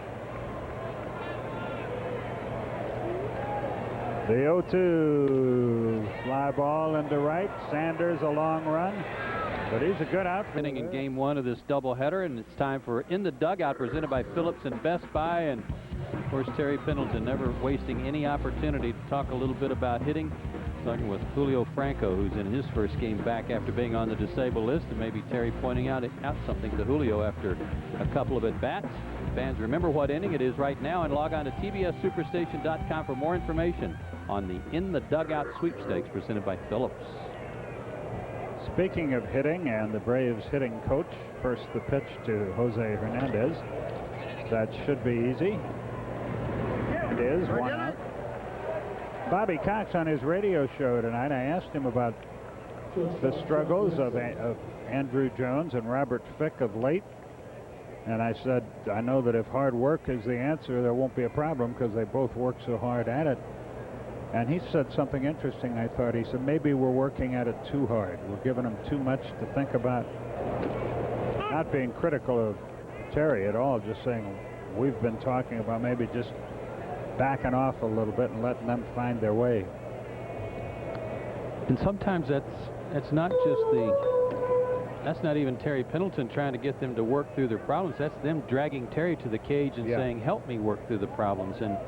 The 0-2. Fly ball into right. Sanders a long run. But he's a good outfielder. Inning in game 1 of this doubleheader, and it's time for In the Dugout, presented by Phillips and Best Buy. And of course, Terry Pendleton never wasting any opportunity to talk a little bit about hitting. Talking with Julio Franco, who's in his first game back after being on the disabled list, and maybe Terry pointing out something to Julio after a couple of at-bats. Fans, remember what inning it is right now, and log on to tbssuperstation.com for more information on the In the Dugout sweepstakes presented by Phillips. Speaking of hitting and the Braves hitting coach, first the pitch to Jose Hernandez. That should be easy. It is 1 out. Bobby Cox on his radio show tonight, I asked him about the struggles of Andrew Jones and Robert Fick of late. And I said, I know that if hard work is the answer, there won't be a problem because they both work so hard at it. And he said something interesting, I thought. He said, maybe we're working at it too hard. We're giving them too much to think about Not being critical of Terry at all, just saying we've been talking about maybe just backing off a little bit and letting them find their way. And sometimes that's not just that's not even Terry Pendleton trying to get them to work through their problems. That's them dragging Terry to the cage and saying, help me work through the problems. And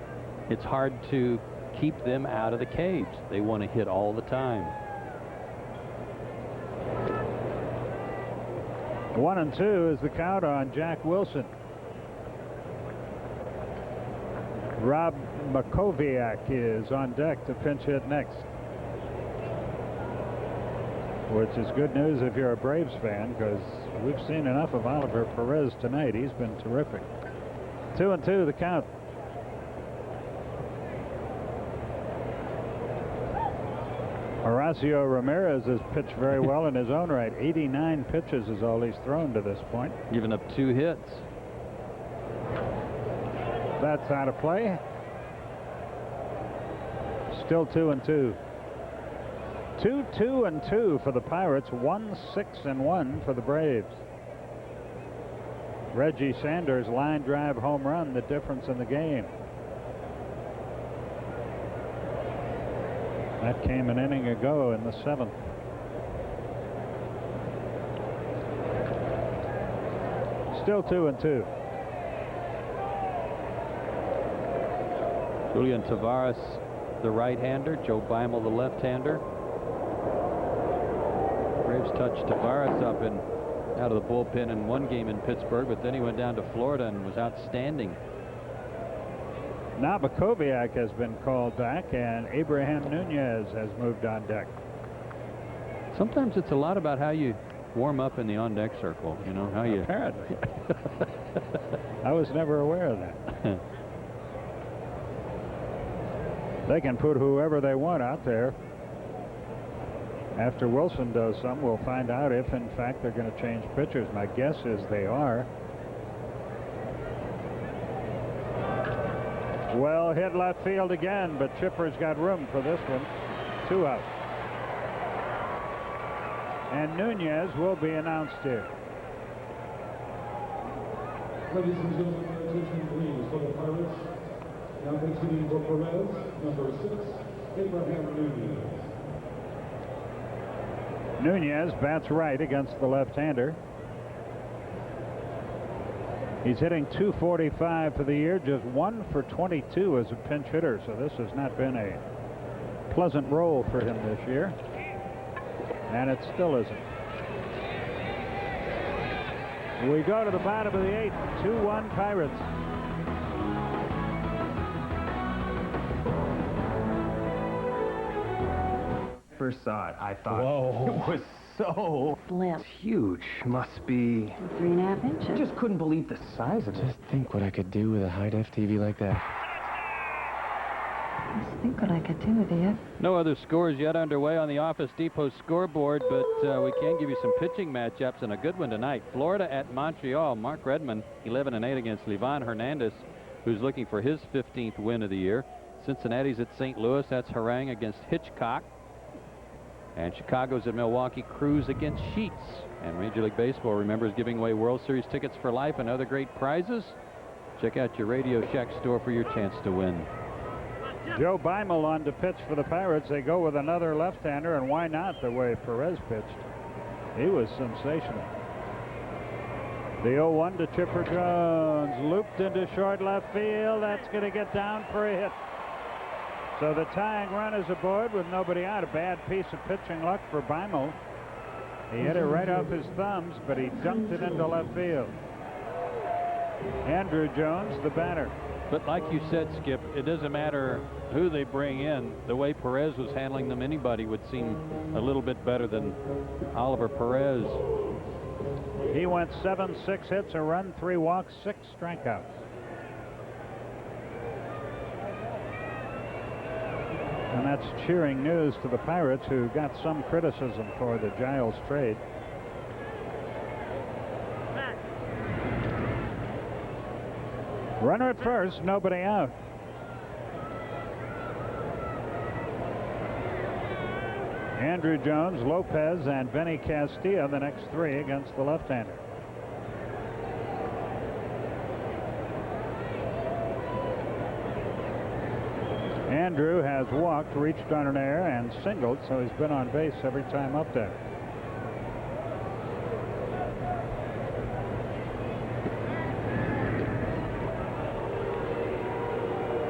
it's hard to keep them out of the cage. They want to hit all the time. 1-2 is the count on Jack Wilson. Rob Makoviak is on deck to pinch hit next, which is good news if you're a Braves fan, because we've seen enough of Oliver Perez tonight. He's been terrific. 2-2 the count. Horacio Ramirez has pitched very well in his own right. 89 pitches is all he's thrown to this point. Giving up 2 hits. That's out of play. Still 2-2. 2-2-2 for the Pirates. 1-6-1 for the Braves. Reggie Sanders line drive home run, the difference in the game. That came an inning ago in the 7th. Still 2-2. Julian Tavares, the right-hander. Joe Beimel, the left-hander. Braves touched Tavares up and out of the bullpen in one game in Pittsburgh, but then he went down to Florida and was outstanding. Now Makoviak has been called back, and Abraham Nunez has moved on deck. Sometimes it's a lot about how you warm up in the on-deck circle, you know, how you... Apparently. I was never aware of that. They can put whoever they want out there. After Wilson does some, we'll find out if, in fact, they're going to change pitchers. My guess is they are. Well hit left field again, but Chipper's got room for this one. 2 out. And Nunez will be announced here. Ladies and gentlemen, attention please for the Pirates. Now continuing for Perez, number 6, Abraham Nunez. Nunez bats right against the left-hander. He's hitting .245 for the year, just 1 for 22 as a pinch hitter, so this has not been a pleasant role for him this year, and it still isn't. We go to the bottom of the 8th, 2-1 Pirates. First saw it, I thought Whoa. it was so Slim. huge. Must be 3.5 inches. I just couldn't believe the size of it. Just think what I could do with a high-def TV like that. Just think what I could do with it. No other scores yet underway on the Office Depot scoreboard, but we can give you some pitching matchups and a good one tonight. Florida at Montreal. Mark Redmond 11-8 against Livan Hernandez, who's looking for his 15th win of the year. Cincinnati's at St. Louis. That's Harang against Hitchcock. And Chicago's at Milwaukee. Cruz against Sheets. And Major League Baseball, remember, is giving away World Series tickets for life and other great prizes. Check out your Radio Shack store for your chance to win. Joe Beimel on to pitch for the Pirates. They go with another left-hander, and why not, the way Perez pitched? He was sensational. The 0-1 to Chipper Jones. Looped into short left field. That's going to get down for a hit. So the tying run is aboard with nobody out. A bad piece of pitching luck for Beimel. He hit it right off his thumbs, but he dunked it into left field. Andrew Jones, the batter. But like you said, Skip, it doesn't matter who they bring in. The way Perez was handling them, anybody would seem a little bit better than Oliver Perez. He went 7-6 hits, a run, 3 walks, 6 strikeouts. And that's cheering news to the Pirates, who got some criticism for the Giles trade. Runner at first, nobody out. Andrew Jones, Lopez, and Benny Castilla, the next three against the left-hander. Andrew has walked, reached on an air, and singled, so he's been on base every time up there.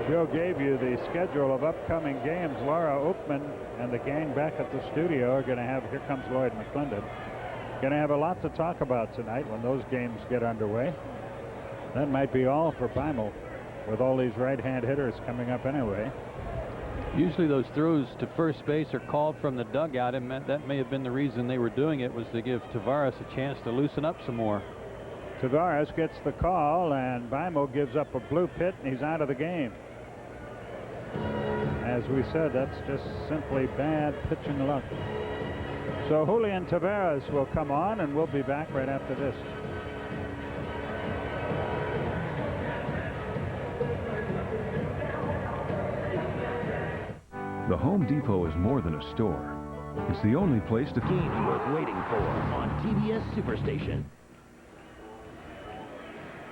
Joe gave you the schedule of upcoming games. Laura Oakman and the gang back at the studio are going to have, here comes Lloyd McClendon, going to have a lot to talk about tonight when those games get underway. That might be all for Beimel with all these right-hand hitters coming up anyway. Usually those throws to first base are called from the dugout, and that may have been the reason they were doing it, was to give Tavares a chance to loosen up some more. Tavares gets the call, and Beimel gives up a blue pit, and he's out of the game. As we said, that's just simply bad pitching luck. So Julian Tavares will come on, and we'll be back right after this. The Home Depot is more than a store. It's the only place to... Games worth waiting for on TBS Superstation.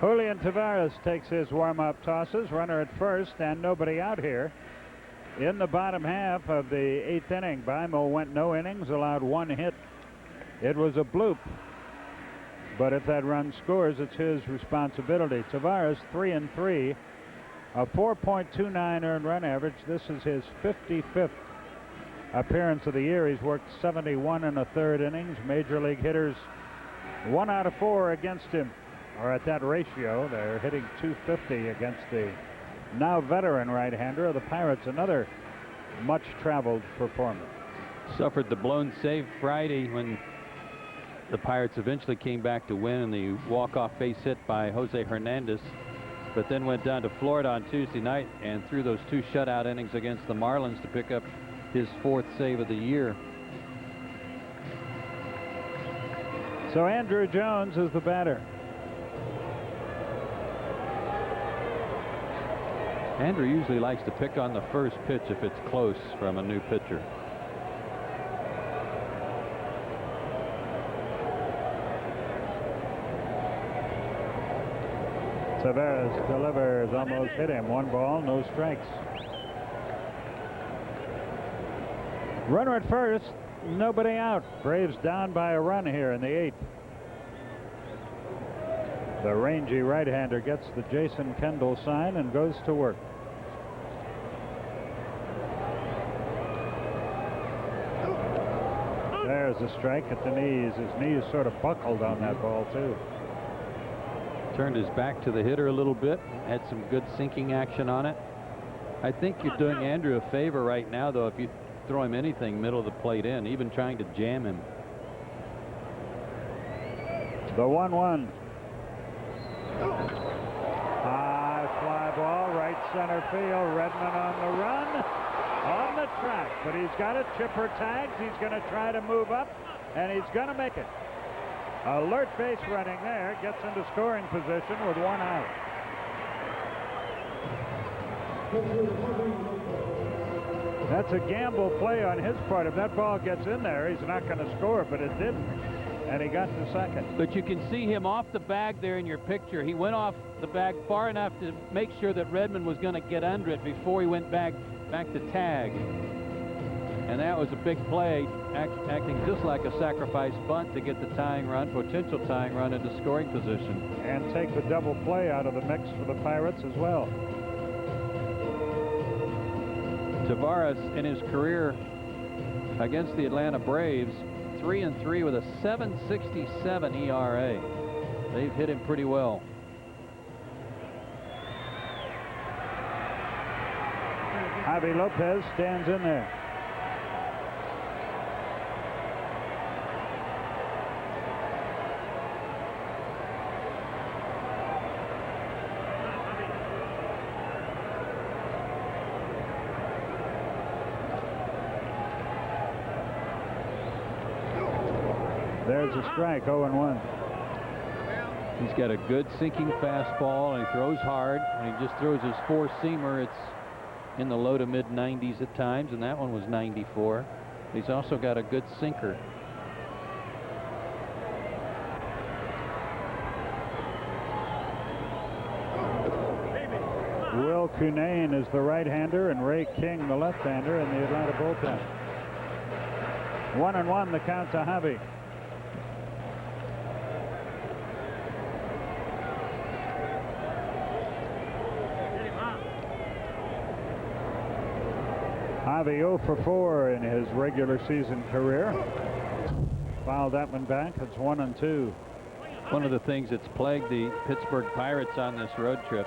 Julian Tavares takes his warm-up tosses, runner at first, and nobody out here. In the bottom half of the 8th inning, Beimel went no innings, allowed one hit. It was a bloop, but if that run scores, it's his responsibility. Tavares 3-3, a 4.29 earned run average. This is his 55th appearance of the year. He's worked 71 1/3 innings. Major league hitters 1 out of 4 against him are at that ratio. They're hitting .250 against the now veteran right-hander of the Pirates. Another much traveled performer. Suffered the blown save Friday when the Pirates eventually came back to win in the walk-off base hit by Jose Hernandez, but then went down to Florida on Tuesday night and threw those 2 shutout innings against the Marlins to pick up his 4th save of the year. So Andrew Jones is the batter. Andrew usually likes to pick on the first pitch if it's close from a new pitcher. Tavares delivers, almost hit him. 1 ball, no strikes. Runner at first, nobody out. Braves down by a run here in the 8th. The rangy right-hander gets the Jason Kendall sign and goes to work. There's a strike at the knees. His knees sort of buckled on that ball, too. Turned his back to the hitter a little bit, had some good sinking action on it. I think you're doing Andrew a favor right now, though, if you throw him anything middle of the plate in, even trying to jam him. The 1-1. High fly ball, right center field. Redmond on the run, on the track, but he's got a chipper tagged. He's going to try to move up, and he's going to make it. Alert base running there, gets into scoring position with 1 out. That's a gamble play on his part. If that ball gets in there, he's not going to score, but it didn't, and he got to second. But you can see him off the bag there in your picture. He went off the bag far enough to make sure that Redmond was going to get under it before he went back to tag. And that was a big play, acting just like a sacrifice bunt to get the tying run, potential tying run, into scoring position. And take the double play out of the mix for the Pirates as well. Tavares in his career against the Atlanta Braves, 3-3 with a 7.67 ERA. They've hit him pretty well. Javi Lopez stands in there. There's a strike, 0-1. He's got a good sinking fastball, and he throws hard. When he just throws his 4-seamer, it's in the low to mid 90s at times, and that one was 94. He's also got a good sinker. Will Cunane is the right-hander and Ray King the left-hander in the Atlanta bullpen. 1-1 the count to Javi. Javi 0 for 4 in his regular season career. Fouled that one back. It's 1-2. One of the things that's plagued the Pittsburgh Pirates on this road trip,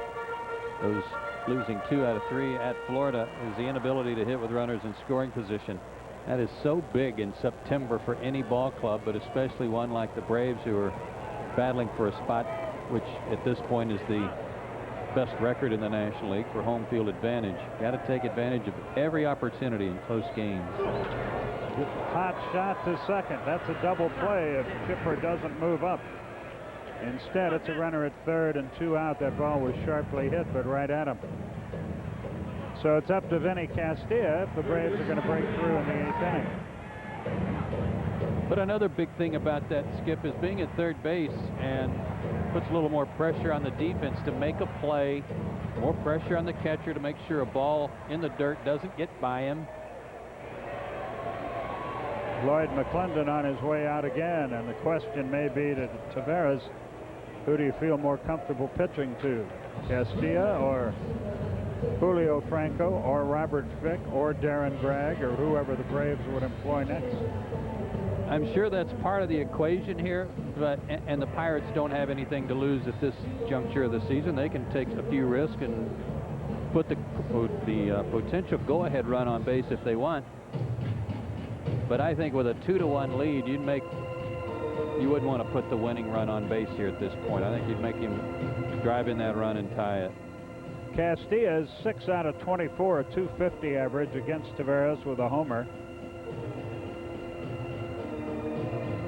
those losing 2 out of 3 at Florida, is the inability to hit with runners in scoring position. That is so big in September for any ball club, but especially one like the Braves, who are battling for a spot which at this point is the best record in the National League for home field advantage. Got to take advantage of every opportunity in close games. Hot shot to second. That's a double play if Chipper doesn't move up. Instead, it's a runner at third and 2 out. That ball was sharply hit, but right at him. So it's up to Vinny Castilla if the Braves are going to break through in the 8th inning. But another big thing about that, Skip, is being at third base and puts a little more pressure on the defense to make a play, more pressure on the catcher to make sure a ball in the dirt doesn't get by him. Lloyd McClendon on his way out again, and the question may be to Taveras, who do you feel more comfortable pitching to? Castilla or Julio Franco or Robert Fick or Darren Bragg or whoever the Braves would employ next? I'm sure that's part of the equation here, but and the Pirates don't have anything to lose at this juncture of the season. They can take a few risks and put the potential go-ahead run on base if they want. But I think with a 2-1 lead, you wouldn't want to put the winning run on base here at this point. I think you'd make him drive in that run and tie it. Castilla's 6 out of 24, a .250 average against Taveras with a homer.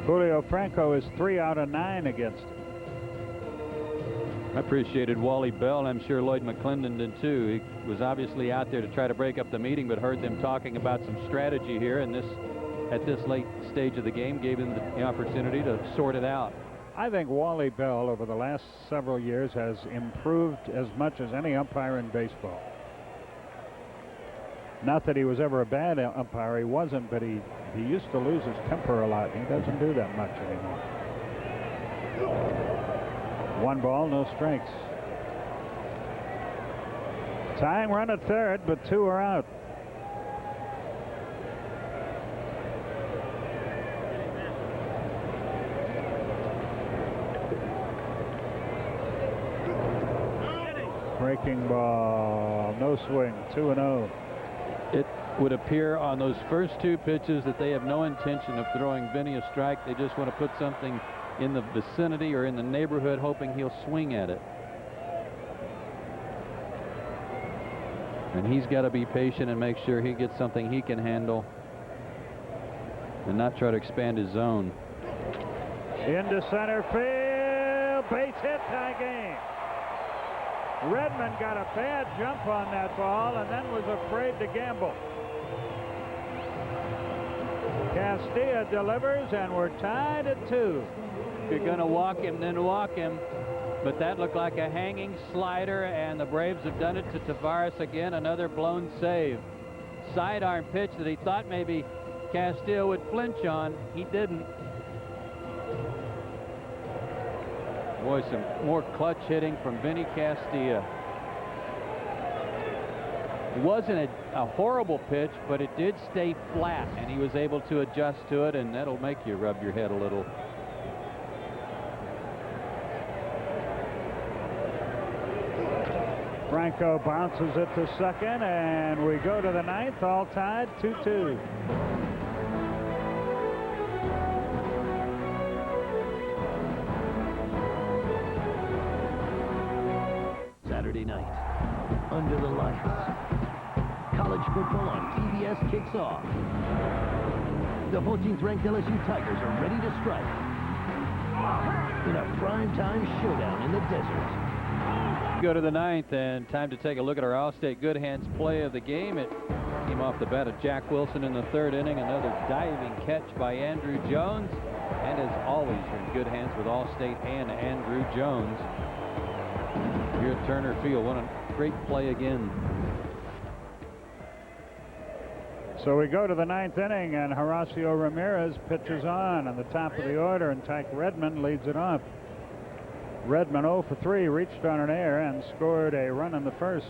Julio Franco is 3 out of 9 against him. I appreciated Wally Bell. I'm sure Lloyd McClendon did too. He was obviously out there to try to break up the meeting, but heard them talking about some strategy here, and at this late stage of the game gave him the opportunity to sort it out. I think Wally Bell over the last several years has improved as much as any umpire in baseball. Not that he was ever a bad umpire, he wasn't, but he used to lose his temper a lot. He doesn't do that much anymore. 1 ball, no strikes. Tying run at third, but 2 are out. Breaking ball, no swing, 2-0. It would appear on those first 2 pitches that they have no intention of throwing Vinny a strike. They just want to put something in the vicinity or in the neighborhood, hoping he'll swing at it. And he's got to be patient and make sure he gets something he can handle and not try to expand his zone. Into center field, base hit, tie game. Redmond got a bad jump on that ball and then was afraid to gamble. Castilla delivers, and we're tied at 2. If you're going to walk him, then walk him. But that looked like a hanging slider, and the Braves have done it to Taveras again. Another blown save. Sidearm pitch that he thought maybe Castilla would flinch on. He didn't. Boy, some more clutch hitting from Vinny Castilla. It wasn't a horrible pitch, but it did stay flat, and he was able to adjust to it, and that'll make you rub your head a little. Franco bounces it to second, and we go to the 9th, all tied 2-2. Saturday night, under the lights, college football on TBS kicks off. The 14th-ranked LSU Tigers are ready to strike in a prime-time showdown in the desert. Go to the 9th, and time to take a look at our Allstate Good Hands play of the game. It came off the bat of Jack Wilson in the third inning. Another diving catch by Andrew Jones. And as always, you're in good hands with Allstate and Andrew Jones. Here at Turner Field, what a great play again. So we go to the ninth inning, and Horacio Ramirez pitches on the top of the order, and Tyke Redmond leads it off. Redmond 0 for 3, reached on an error and scored a run in the first.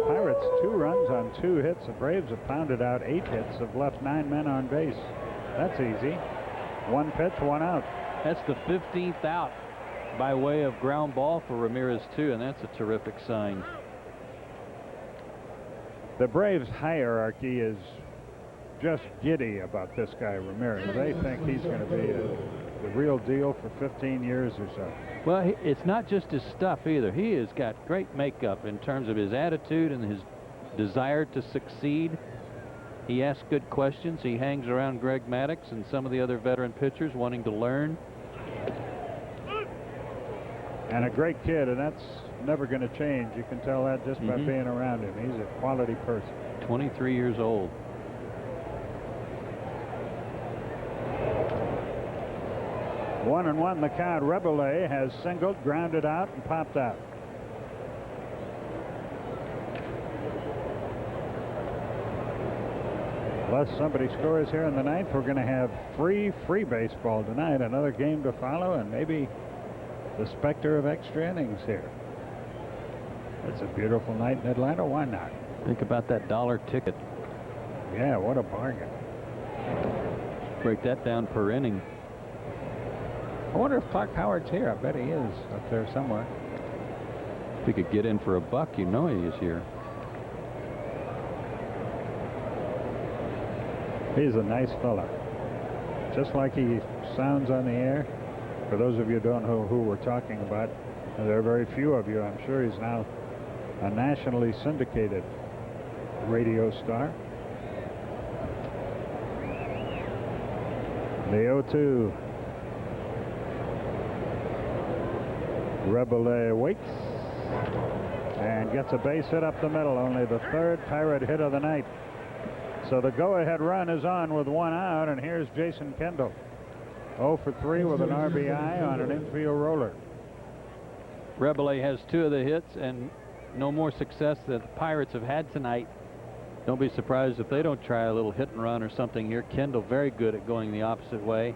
Pirates 2 runs on 2 hits. The Braves have pounded out 8 hits, have left 9 men on base. That's easy. 1 pitch, 1 out. That's the 15th out by way of ground ball for Ramirez, too, and that's a terrific sign. The Braves hierarchy is just giddy about this guy, Ramirez. They think he's going to be the real deal for 15 years or so. Well, it's not just his stuff either. He has got great makeup in terms of his attitude and his desire to succeed. He asks good questions. He hangs around Greg Maddux and some of the other veteran pitchers wanting to learn. And a great kid, and that's never going to change. You can tell that just by being around him. He's a quality person. 23 years old. One and one, the count. Rebele has singled, grounded out, and popped out. Unless somebody scores here in the ninth, we're going to have free baseball tonight. Another game to follow, and maybe the specter of extra innings here. It's a beautiful night in Atlanta. Why not? Think about that $1 ticket. Yeah, what a bargain. Break that down per inning. I wonder if Clark Howard's here. I bet he is up there somewhere. If he could get in for $1, you know he is here. He's a nice fella. Just like he sounds on the air. For those of you who don't know who we're talking about, and there are very few of you, I'm sure he's now a nationally syndicated radio star. The 0-2. Rebele waits and gets a base hit up the middle. Only the third Pirate hit of the night. So the go-ahead run is on with 1 out, and here's Jason Kendall. 0 for 3 with an RBI on an infield roller. Rebele has 2 of the hits and no more success that the Pirates have had tonight. Don't be surprised if they don't try a little hit and run or something here. Kendall very good at going the opposite way.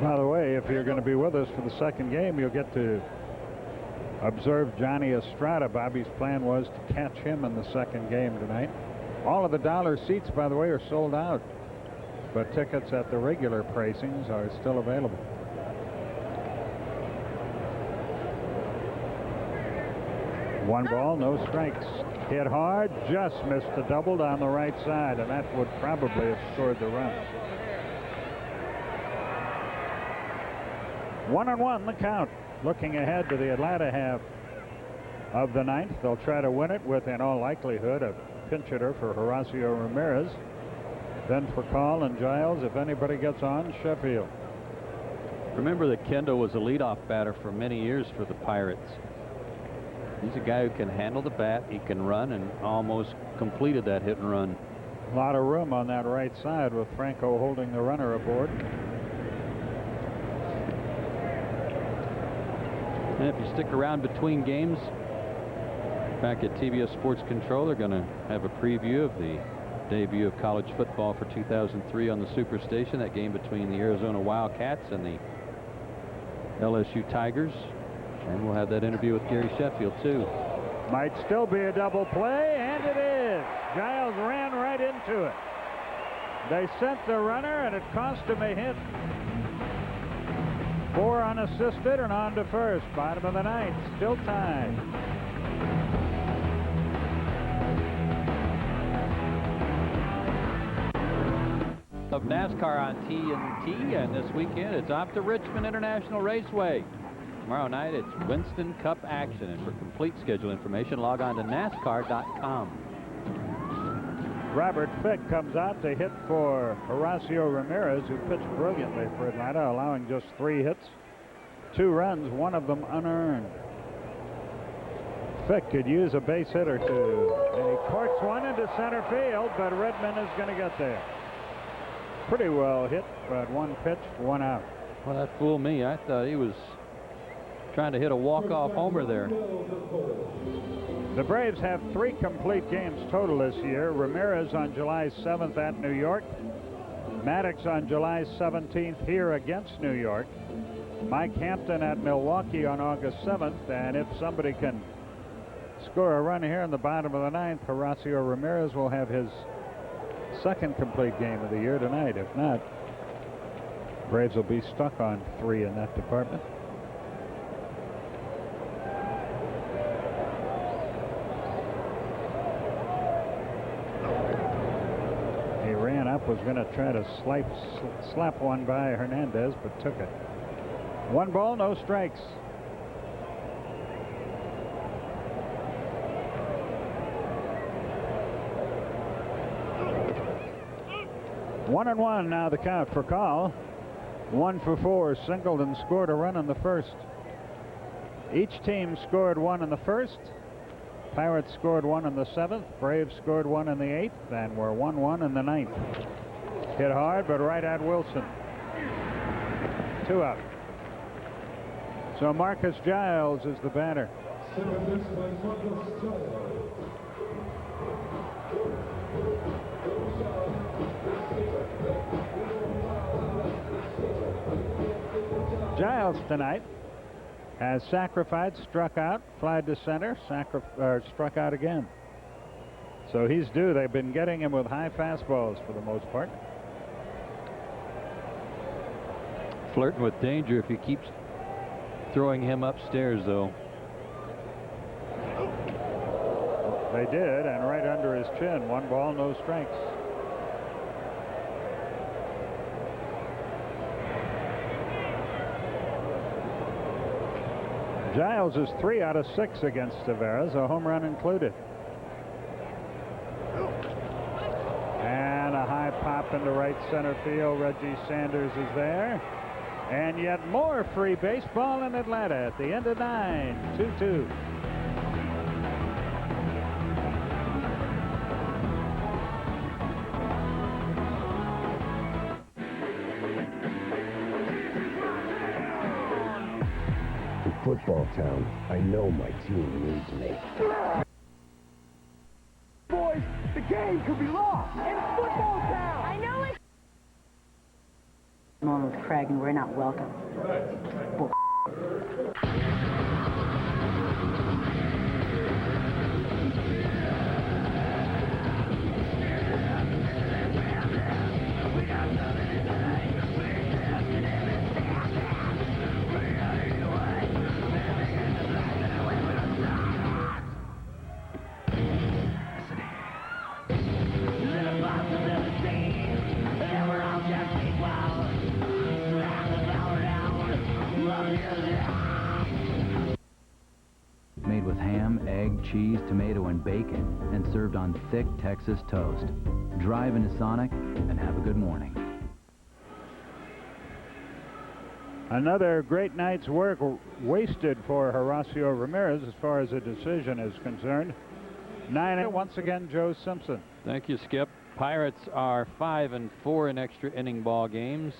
By the way, if you're going to be with us for the second game, you'll get to observe Johnny Estrada. Bobby's plan was to catch him in the second game tonight. All of the dollar seats, by the way, are sold out, but tickets at the regular pricings are still available. One ball, no strikes. Hit hard, just missed a double down the right side, and that would probably have scored the run. 1-1 the count. Looking ahead to the Atlanta half of the ninth. They'll try to win it with, in all likelihood, a pinch hitter for Horacio Ramirez. Then for Call and Giles, if anybody gets on, Sheffield. Remember that Kendall was a leadoff batter for many years for the Pirates. He's a guy who can handle the bat, he can run, and almost completed that hit and run. A lot of room on that right side with Franco holding the runner aboard. And if you stick around between games, back at TBS Sports Control, they're going to have a preview of the debut of college football for 2003 on the Superstation. That game between the Arizona Wildcats and the LSU Tigers. And we'll have that interview with Gary Sheffield, too. Might still be a double play, and it is. Giles ran right into it. They sent the runner, and it cost him a hit. 4 unassisted and on to first. Bottom of the ninth, still tied. Of NASCAR on TNT, and this weekend it's off to Richmond International Raceway. Tomorrow night it's Winston Cup action, and for complete schedule information log on to NASCAR.com. Robert Fick comes out to hit for Horacio Ramirez, who pitched brilliantly for Atlanta, allowing just 3 hits, 2 runs, one of them unearned. Fick could use a base hit or two, and he corks one into center field, but Redmond is going to get there. Pretty well hit, but 1 pitch, 1 out. Well, that fooled me. I thought he was trying to hit a walk-off homer there. The Braves have 3 complete games total this year. Ramirez on July 7th at New York. Maddox on July 17th here against New York. Mike Hampton at Milwaukee on August 7th. And if somebody can score a run here in the bottom of the 9th, Horacio Ramirez will have his 2nd complete game of the year tonight. If not, Braves will be stuck on 3 in that department. He ran up, was going to try to slap one by Hernandez, but took it. 1 ball, no strikes. One and one now the count for Call. 1 for 4, singled and scored a run in the first. Each team scored 1 in the first. Pirates scored 1 in the 7th. Braves scored 1 in the 8th, and we're 1-1 in the 9th. Hit hard, but right at Wilson. 2 out. So Marcus Giles is the batter. Giles tonight has sacrificed, struck out, flied to center, struck out again. So he's due. They've been getting him with high fastballs for the most part. Flirting with danger if he keeps throwing him upstairs, though. They did, and right under his chin. 1 ball, no strikes. Giles is 3 out of 6 against Tavares, a home run included. And a high pop into right center field. Reggie Sanders is there. And yet more free baseball in Atlanta at the end of 9, 2-2. Football town, I know my team needs me. Boys, the game could be lost. It's football town. I know it. Normal with Craig, and we're not welcome. Bull. Made with ham, egg, cheese, tomato, and bacon, and served on thick Texas toast. Drive into Sonic and have a good morning. Another great night's work wasted for Horacio Ramirez as far as a decision is concerned. 9 once again, Joe Simpson. Thank you, Skip. Pirates are 5-4 in extra inning ball games.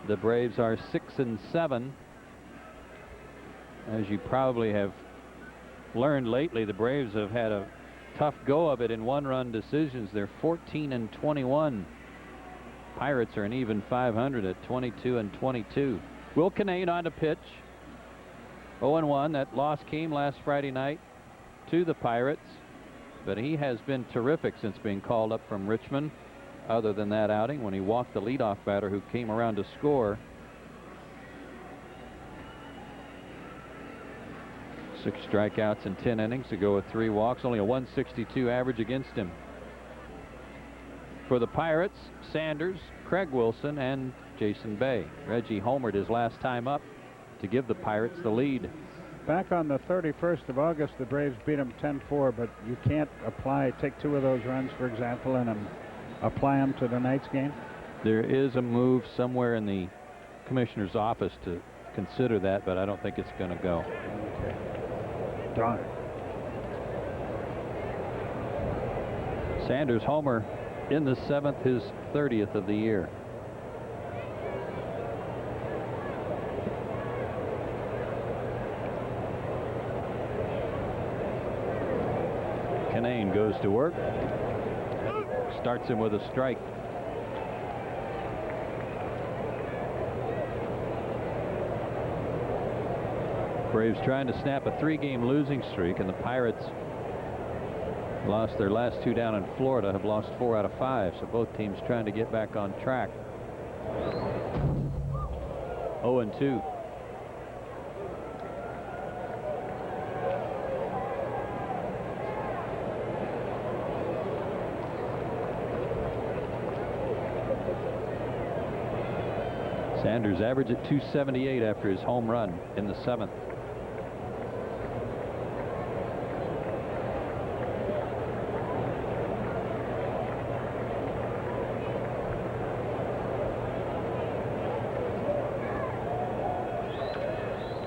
The Braves are 6-7. As you probably have learned lately, the Braves have had a tough go of it in 1-run decisions. They're 14-21. Pirates are an even 500 at 22-22. Will Kinane on to pitch. 0-1. That loss came last Friday night to the Pirates, but he has been terrific since being called up from Richmond, other than that outing when he walked the leadoff batter who came around to score. 6 strikeouts in 10 innings to go with 3 walks, only a 162 average against him. For the Pirates, Sanders, Craig Wilson, and Jason Bay. Reggie homered his last time up to give the Pirates the lead. Back on the 31st of August, the Braves beat them 10-4, but you can't take 2 of those runs, for example, and apply them to tonight's game? There is a move somewhere in the commissioner's office to consider that, but I don't think it's going to go. Okay. Darn. Sanders homer in the 7th, his 30th of the year. Canane goes to work. Starts him with a strike. Braves trying to snap a 3-game losing streak, and the Pirates lost their last 2 down in Florida, have lost 4 out of 5, so both teams trying to get back on track. 0-2. Sanders averaged at 278 after his home run in the 7th.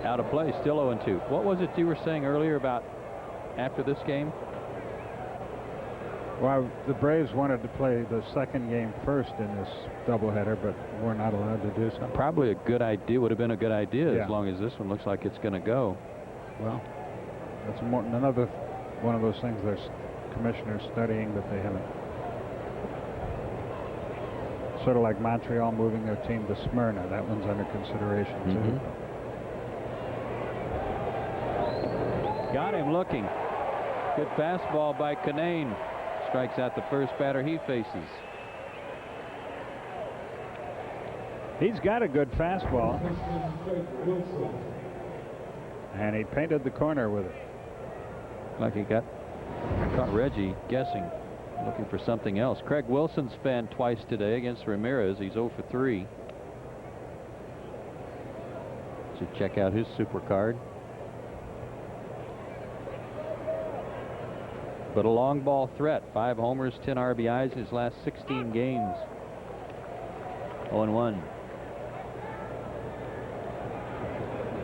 Out of play, still 0-2. What was it you were saying earlier about after this game? Well, the Braves wanted to play the second game first in this doubleheader, but we're not allowed to do so. Probably a good idea. Would have been a good idea, Yeah. as long as this one looks like it's going to go. Well, that's another one of those things there's commissioners studying, but they haven't. Sort of like Montreal moving their team to Smyrna. That one's under consideration, too. Got him looking. Good fastball by Canane. Strikes out the first batter he faces. He's got a good fastball. And he painted the corner with it. Like he caught Reggie guessing, looking for something else. Craig Wilson's fanned twice today against Ramirez. He's 0 for 3. Should check out his super card. But a long ball threat. 5 homers, 10 RBIs in his last 16 games. 0-1.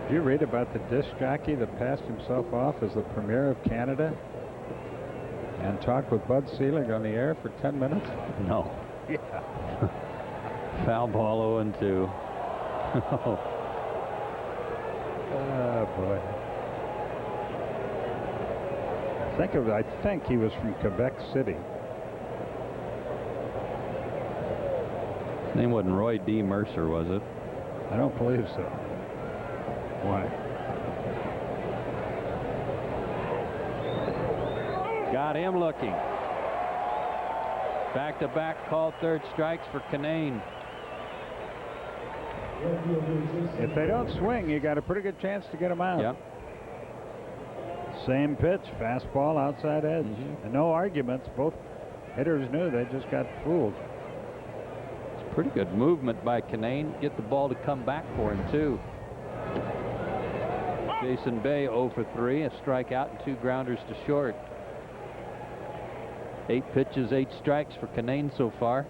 Did you read about the disc jockey that passed himself off as the Premier of Canada and talked with Bud Selig on the air for 10 minutes? No. Yeah. Foul ball, 0-2. Oh, boy. I think he was from Quebec City. His name wasn't Roy D. Mercer, was it? I don't believe so. Why? Got him looking. Back-to-back called third strikes for Canane. If they don't swing, you got a pretty good chance to get them out. Yep. Same pitch, fastball, outside edge. And no arguments. Both hitters knew they just got fooled. It's pretty good movement by Canane. Get the ball to come back for him, too. Jason Bay 0 for 3, a strikeout and 2 grounders to short. 8 pitches, 8 strikes for Canane so far.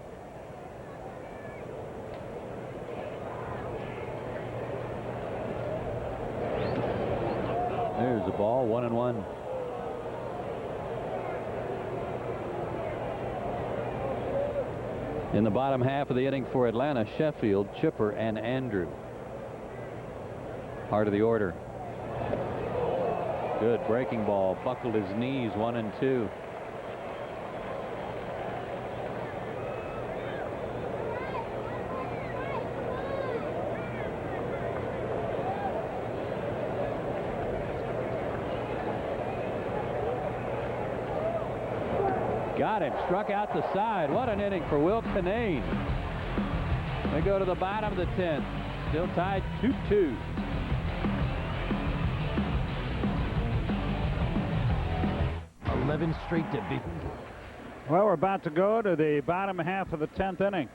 There's the ball, 1-1. In the bottom half of the inning for Atlanta, Sheffield, Chipper, and Andrew. Heart of the order. Good breaking ball, buckled his knees, 1-2. Got him, struck out the side. What an inning for Will Canane. They go to the bottom of the 10th. Still tied 2-2. Straight to big. Well, we're about to go to the bottom half of the 10th inning.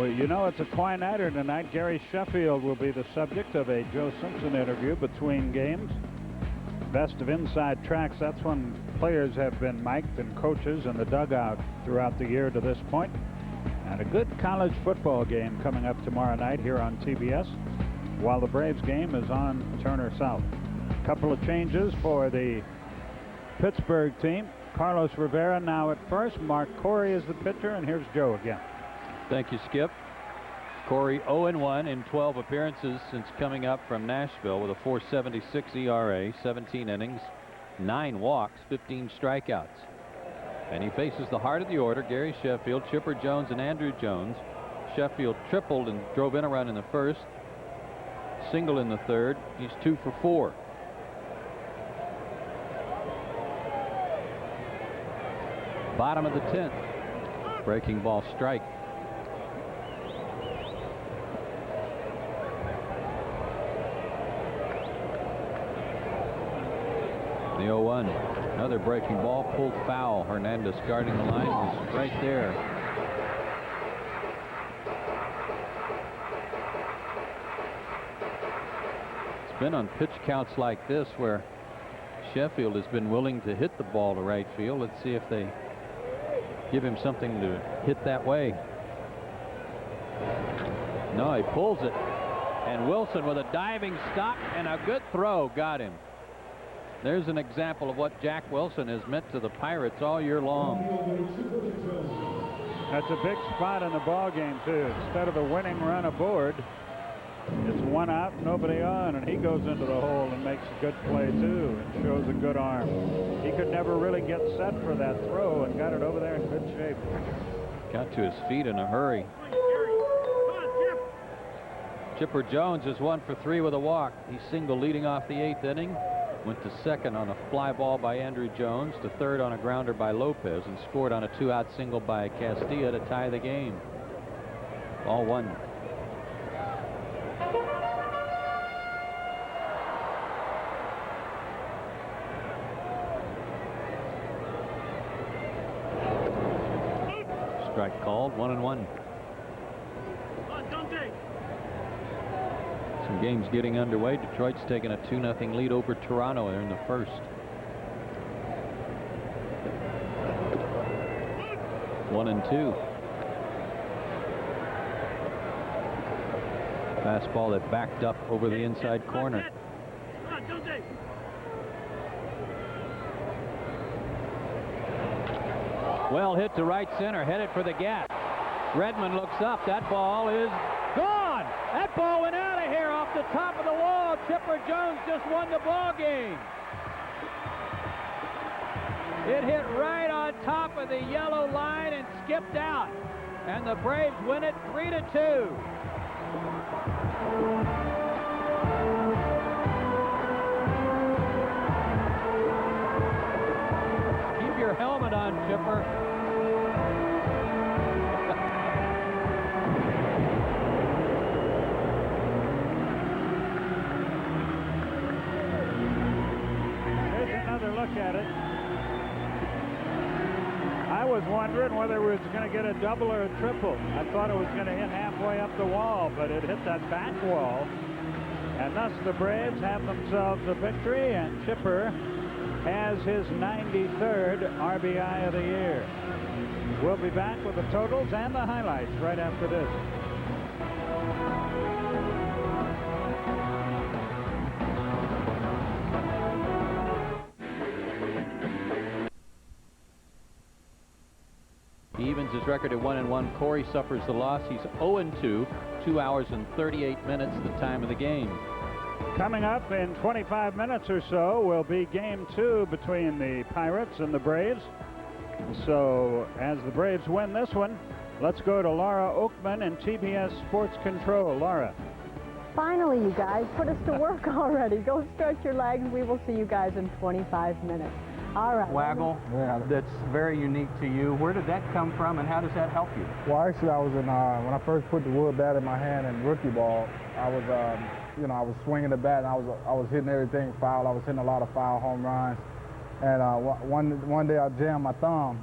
Well, you know, it's a twine-nighter tonight. G.Sheffield will be the subject of a Joe Simpson interview between games. Best of Inside Tracks, that's when players have been mic'd and coaches in the dugout throughout the year to this point. And a good college football game coming up tomorrow night here on TBS, while the Braves game is on Turner South. A couple of changes for the Pittsburgh team. Carlos Rivera now at first. Mark Corey is the pitcher, and here's Joe again. Thank you, Skip. Corey 0-1 in 12 appearances since coming up from Nashville with a .476 ERA, 17 innings, 9 walks, 15 strikeouts. And he faces the heart of the order, Gary Sheffield, Chipper Jones, and Andrew Jones. Sheffield tripled and drove in a run in the first, single in the third. He's 2 for 4. Bottom of the 10th. Breaking ball strike. The 0-1. Another breaking ball, pulled foul. Hernandez guarding the line, was right there. It's been on pitch counts like this where Sheffield has been willing to hit the ball to right field. Let's see if they give him something to hit that way. No, he pulls it. And Wilson with a diving stop and a good throw got him. There's an example of what Jack Wilson has meant to the Pirates all year long. That's a big spot in the ball game too. Instead of a winning run aboard, it's 1 out, nobody on, and he goes into the hole and makes a good play too and shows a good arm. He could never really get set for that throw and got it over there in good shape. Got to his feet in a hurry. Chipper Jones is 1 for 3 with a walk. He's single leading off the 8th inning. Went to second on a fly ball by Andrew Jones, to third on a grounder by Lopez, and scored on a 2-out single by Castilla to tie the game. All 1. Strike called, 1-1. Some games getting underway. Detroit's taking a 2-0 lead over Toronto there in the first. 1-2. Fastball that backed up over the inside corner. Well hit to right center, headed for the gap. Redmond looks up. That ball is gone. That ball went out of here off the top of the wall. Chipper Jones just won the ball game. It hit right on top of the yellow line and skipped out. And the Braves win it 3-2. Keep your helmet on, Chipper. Look at it. I was wondering whether it was going to get a double or a triple. I thought it was going to hit halfway up the wall, but it hit that back wall. And thus the Braves have themselves a victory, and Chipper has his 93rd RBI of the year. We'll be back with the totals and the highlights right after this. He evens his record at 1-1. Corey suffers the loss. He's 0-2, 2 hours and 38 minutes the time of the game. Coming up in 25 minutes or so will be game 2 between the Pirates and the Braves. So as the Braves win this one, let's go to Laura Oakman in TBS Sports Control. Laura. Finally, you guys, put us to work already. Go stretch your legs. We will see you guys in 25 minutes. All right. Waggle, that's very unique to you. Where did that come from, and how does that help you? Well, actually, I was in when I first put the wood bat in my hand in rookie ball. I was, I was swinging the bat, and I was hitting everything foul. I was hitting a lot of foul home runs, and one day I jammed my thumb,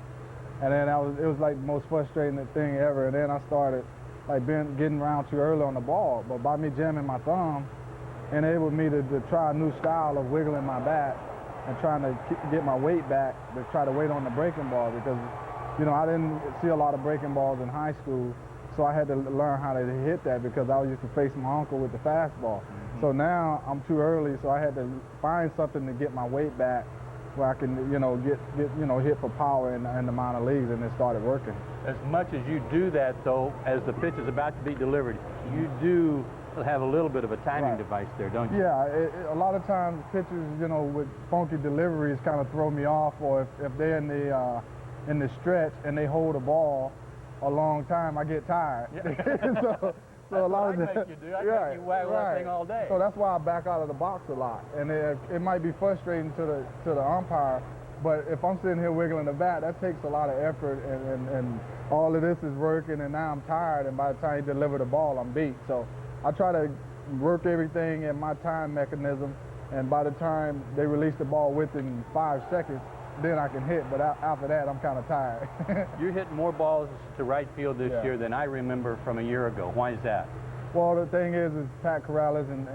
and then it was like the most frustrating thing ever. And then I started like getting around too early on the ball. But by me jamming my thumb, enabled me to try a new style of wiggling my bat and trying to get my weight back to try to wait on the breaking ball, because, you know, I didn't see a lot of breaking balls in high school, so I had to learn how to hit that because I used to face my uncle with the fastball. So now I'm too early, so I had to find something to get my weight back where I can, you know, get hit for power in the minor leagues, and it started working. As much as you do that, though, as the pitch is about to be delivered, you do have a little bit of a timing device there, don't you? Yeah, a lot of times pitchers, you know, with funky deliveries kind of throw me off, or if they're in the stretch and they hold a ball a long time, I get tired. Yeah. So a lot of that, make you do. I make you wag one thing all day. So that's why I back out of the box a lot, and it might be frustrating to the umpire, but if I'm sitting here wiggling the bat, that takes a lot of effort, and all of this is working, and now I'm tired, and by the time you deliver the ball, I'm beat. So I try to work everything in my time mechanism, and by the time they release the ball within 5 seconds, then I can hit, but after that, I'm kind of tired. You hit more balls to right field this year than I remember from a year ago. Why is that? Well, the thing is Pat Corrales and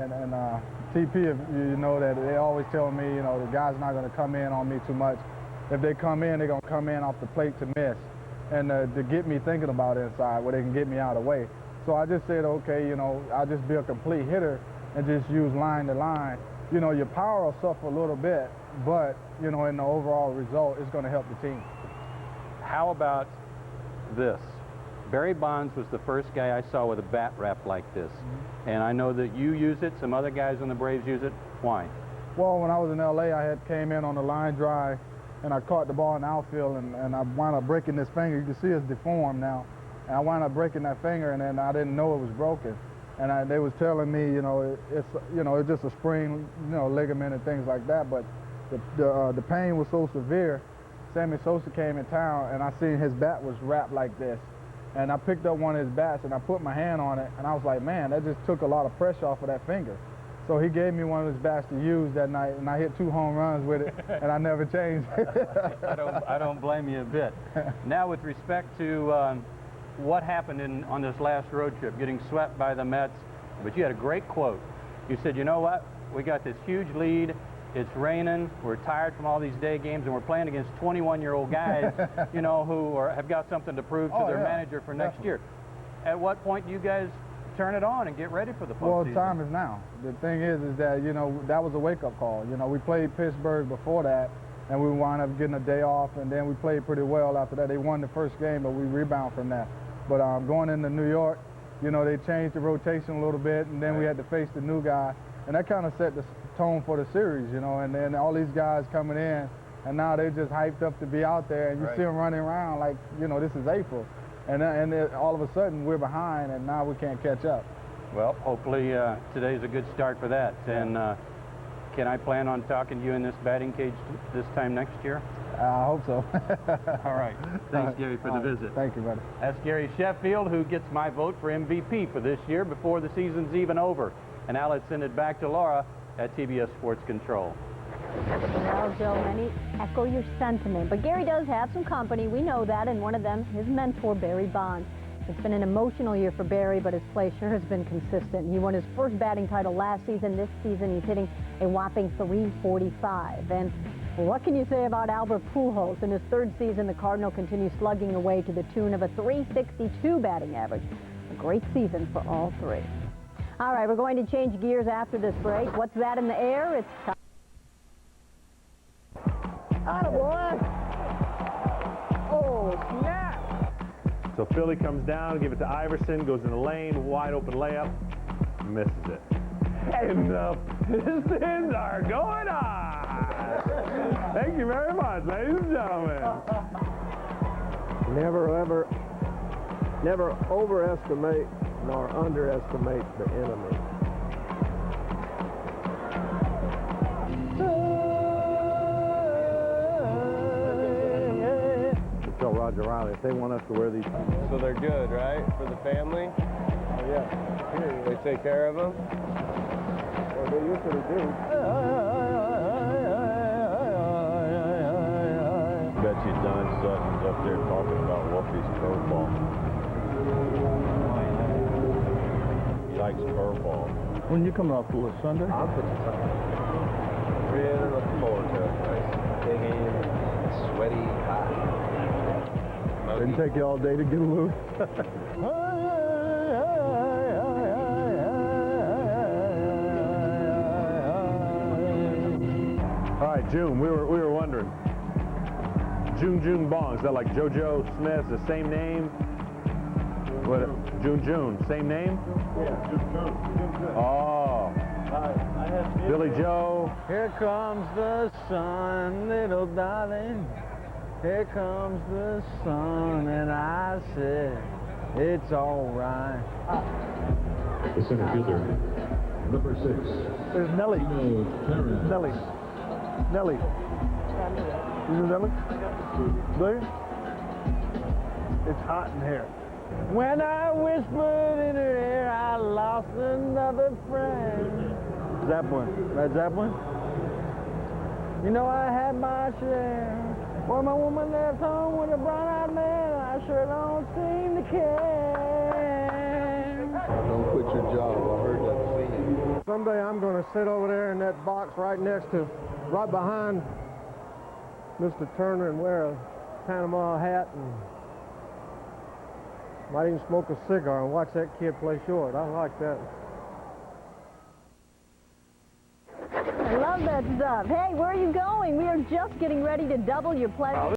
TP, if you know that, they always tell me, you know, the guy's not going to come in on me too much. If they come in, they're going to come in off the plate to miss, and to get me thinking about inside where they can get me out of the way. So I just said, okay, you know, I'll just be a complete hitter and just use line to line. You know, your power will suffer a little bit, but, you know, in the overall result, it's going to help the team. How about this? Barry Bonds was the first guy I saw with a bat wrap like this. And I know that you use it, some other guys on the Braves use it. Why? Well, when I was in L.A., I came in on the line drive, and I caught the ball in the outfield, and I wound up breaking this finger. You can see it's deformed now. And I wound up breaking that finger, and then I didn't know it was broken. And they was telling me, you know, it's just a sprain, you know, ligament and things like that. But the pain was so severe. Sammy Sosa came in town, and I seen his bat was wrapped like this. And I picked up one of his bats, and I put my hand on it, and I was like, man, that just took a lot of pressure off of that finger. So he gave me one of his bats to use that night, and I hit 2 home runs with it, and I never changed it. I don't blame you a bit. Now, with respect to what happened on this last road trip, getting swept by the Mets, but you had a great quote. You said, you know what, we got this huge lead, it's raining, we're tired from all these day games, and we're playing against 21-year-old guys, you know, who have got something to prove to their manager for next year. At what point do you guys turn it on and get ready for the postseason? Well, time is now. The thing is that, you know, that was a wake-up call. You know, we played Pittsburgh before that, and we wound up getting a day off, and then we played pretty well after that. They won the first game, but we rebound from that. But going into New York, you know, they changed the rotation a little bit, and then we had to face the new guy, and that kind of set the tone for the series, you know, and then all these guys coming in, and now they're just hyped up to be out there, and you see them running around like, you know, this is April. And then all of a sudden we're behind, and now we can't catch up. Well, hopefully today's a good start for that. And can I plan on talking to you in this batting cage this time next year? I hope so. All right. Thanks, Gary, for the visit. Thank you, buddy. That's Gary Sheffield, who gets my vote for MVP for this year before the season's even over. And now let's send it back to Laura at TBS Sports Control. Well, Joe, many echo your sentiment, but Gary does have some company. We know that, and one of them, his mentor, Barry Bonds. It's been an emotional year for Barry, but his play sure has been consistent. He won his first batting title last season. This season, he's hitting a whopping .345. And what can you say about Albert Pujols? In his third season, the Cardinal continues slugging away to the tune of a .362 batting average. A great season for all three. All right, we're going to change gears after this break. What's that in the air? It's time. Attaboy! Oh, snap! So Philly comes down, give it to Iverson, goes in the lane, wide open layup, misses it. And the Pistons are going on! Thank you very much, ladies and gentlemen. Never overestimate nor underestimate the enemy. Tell Roger Riley if they want us to wear these. So they're good, right? For the family? Oh, yeah. They take care of them? Well, they usually do. Bet you Don Sutton's up there talking about Wolfie's curveball. likes curveball. When you coming off to a Sunday? I'm pitching Sunday. Really looking forward to it. Nice big game, sweaty, hot. Didn't take you all day to get loose. All right, June, we were wondering. June Bong, is that like JoJo Smith, the same name? What? June, same name? Yeah, June. Oh. Billy Joe. Here comes the sun, little darling. Here comes the sun, and I said, it's all right. The center fielder, number 6. There's Nellie. Nellie. You know Nellie? Do you? It's hot in here. When I whispered in her ear, I lost another friend. Zeppelin. Led Zeppelin? You know I had my share. Well, my woman left home with a brown-eyed man, I sure don't seem to care. Don't quit your job. I heard that scene. Someday I'm going to sit over there in that box right behind Mr. Turner and wear a Panama hat and might even smoke a cigar and watch that kid play short. I like that. I love that stuff. Hey, where are you going? We are just getting ready to double your pleasure.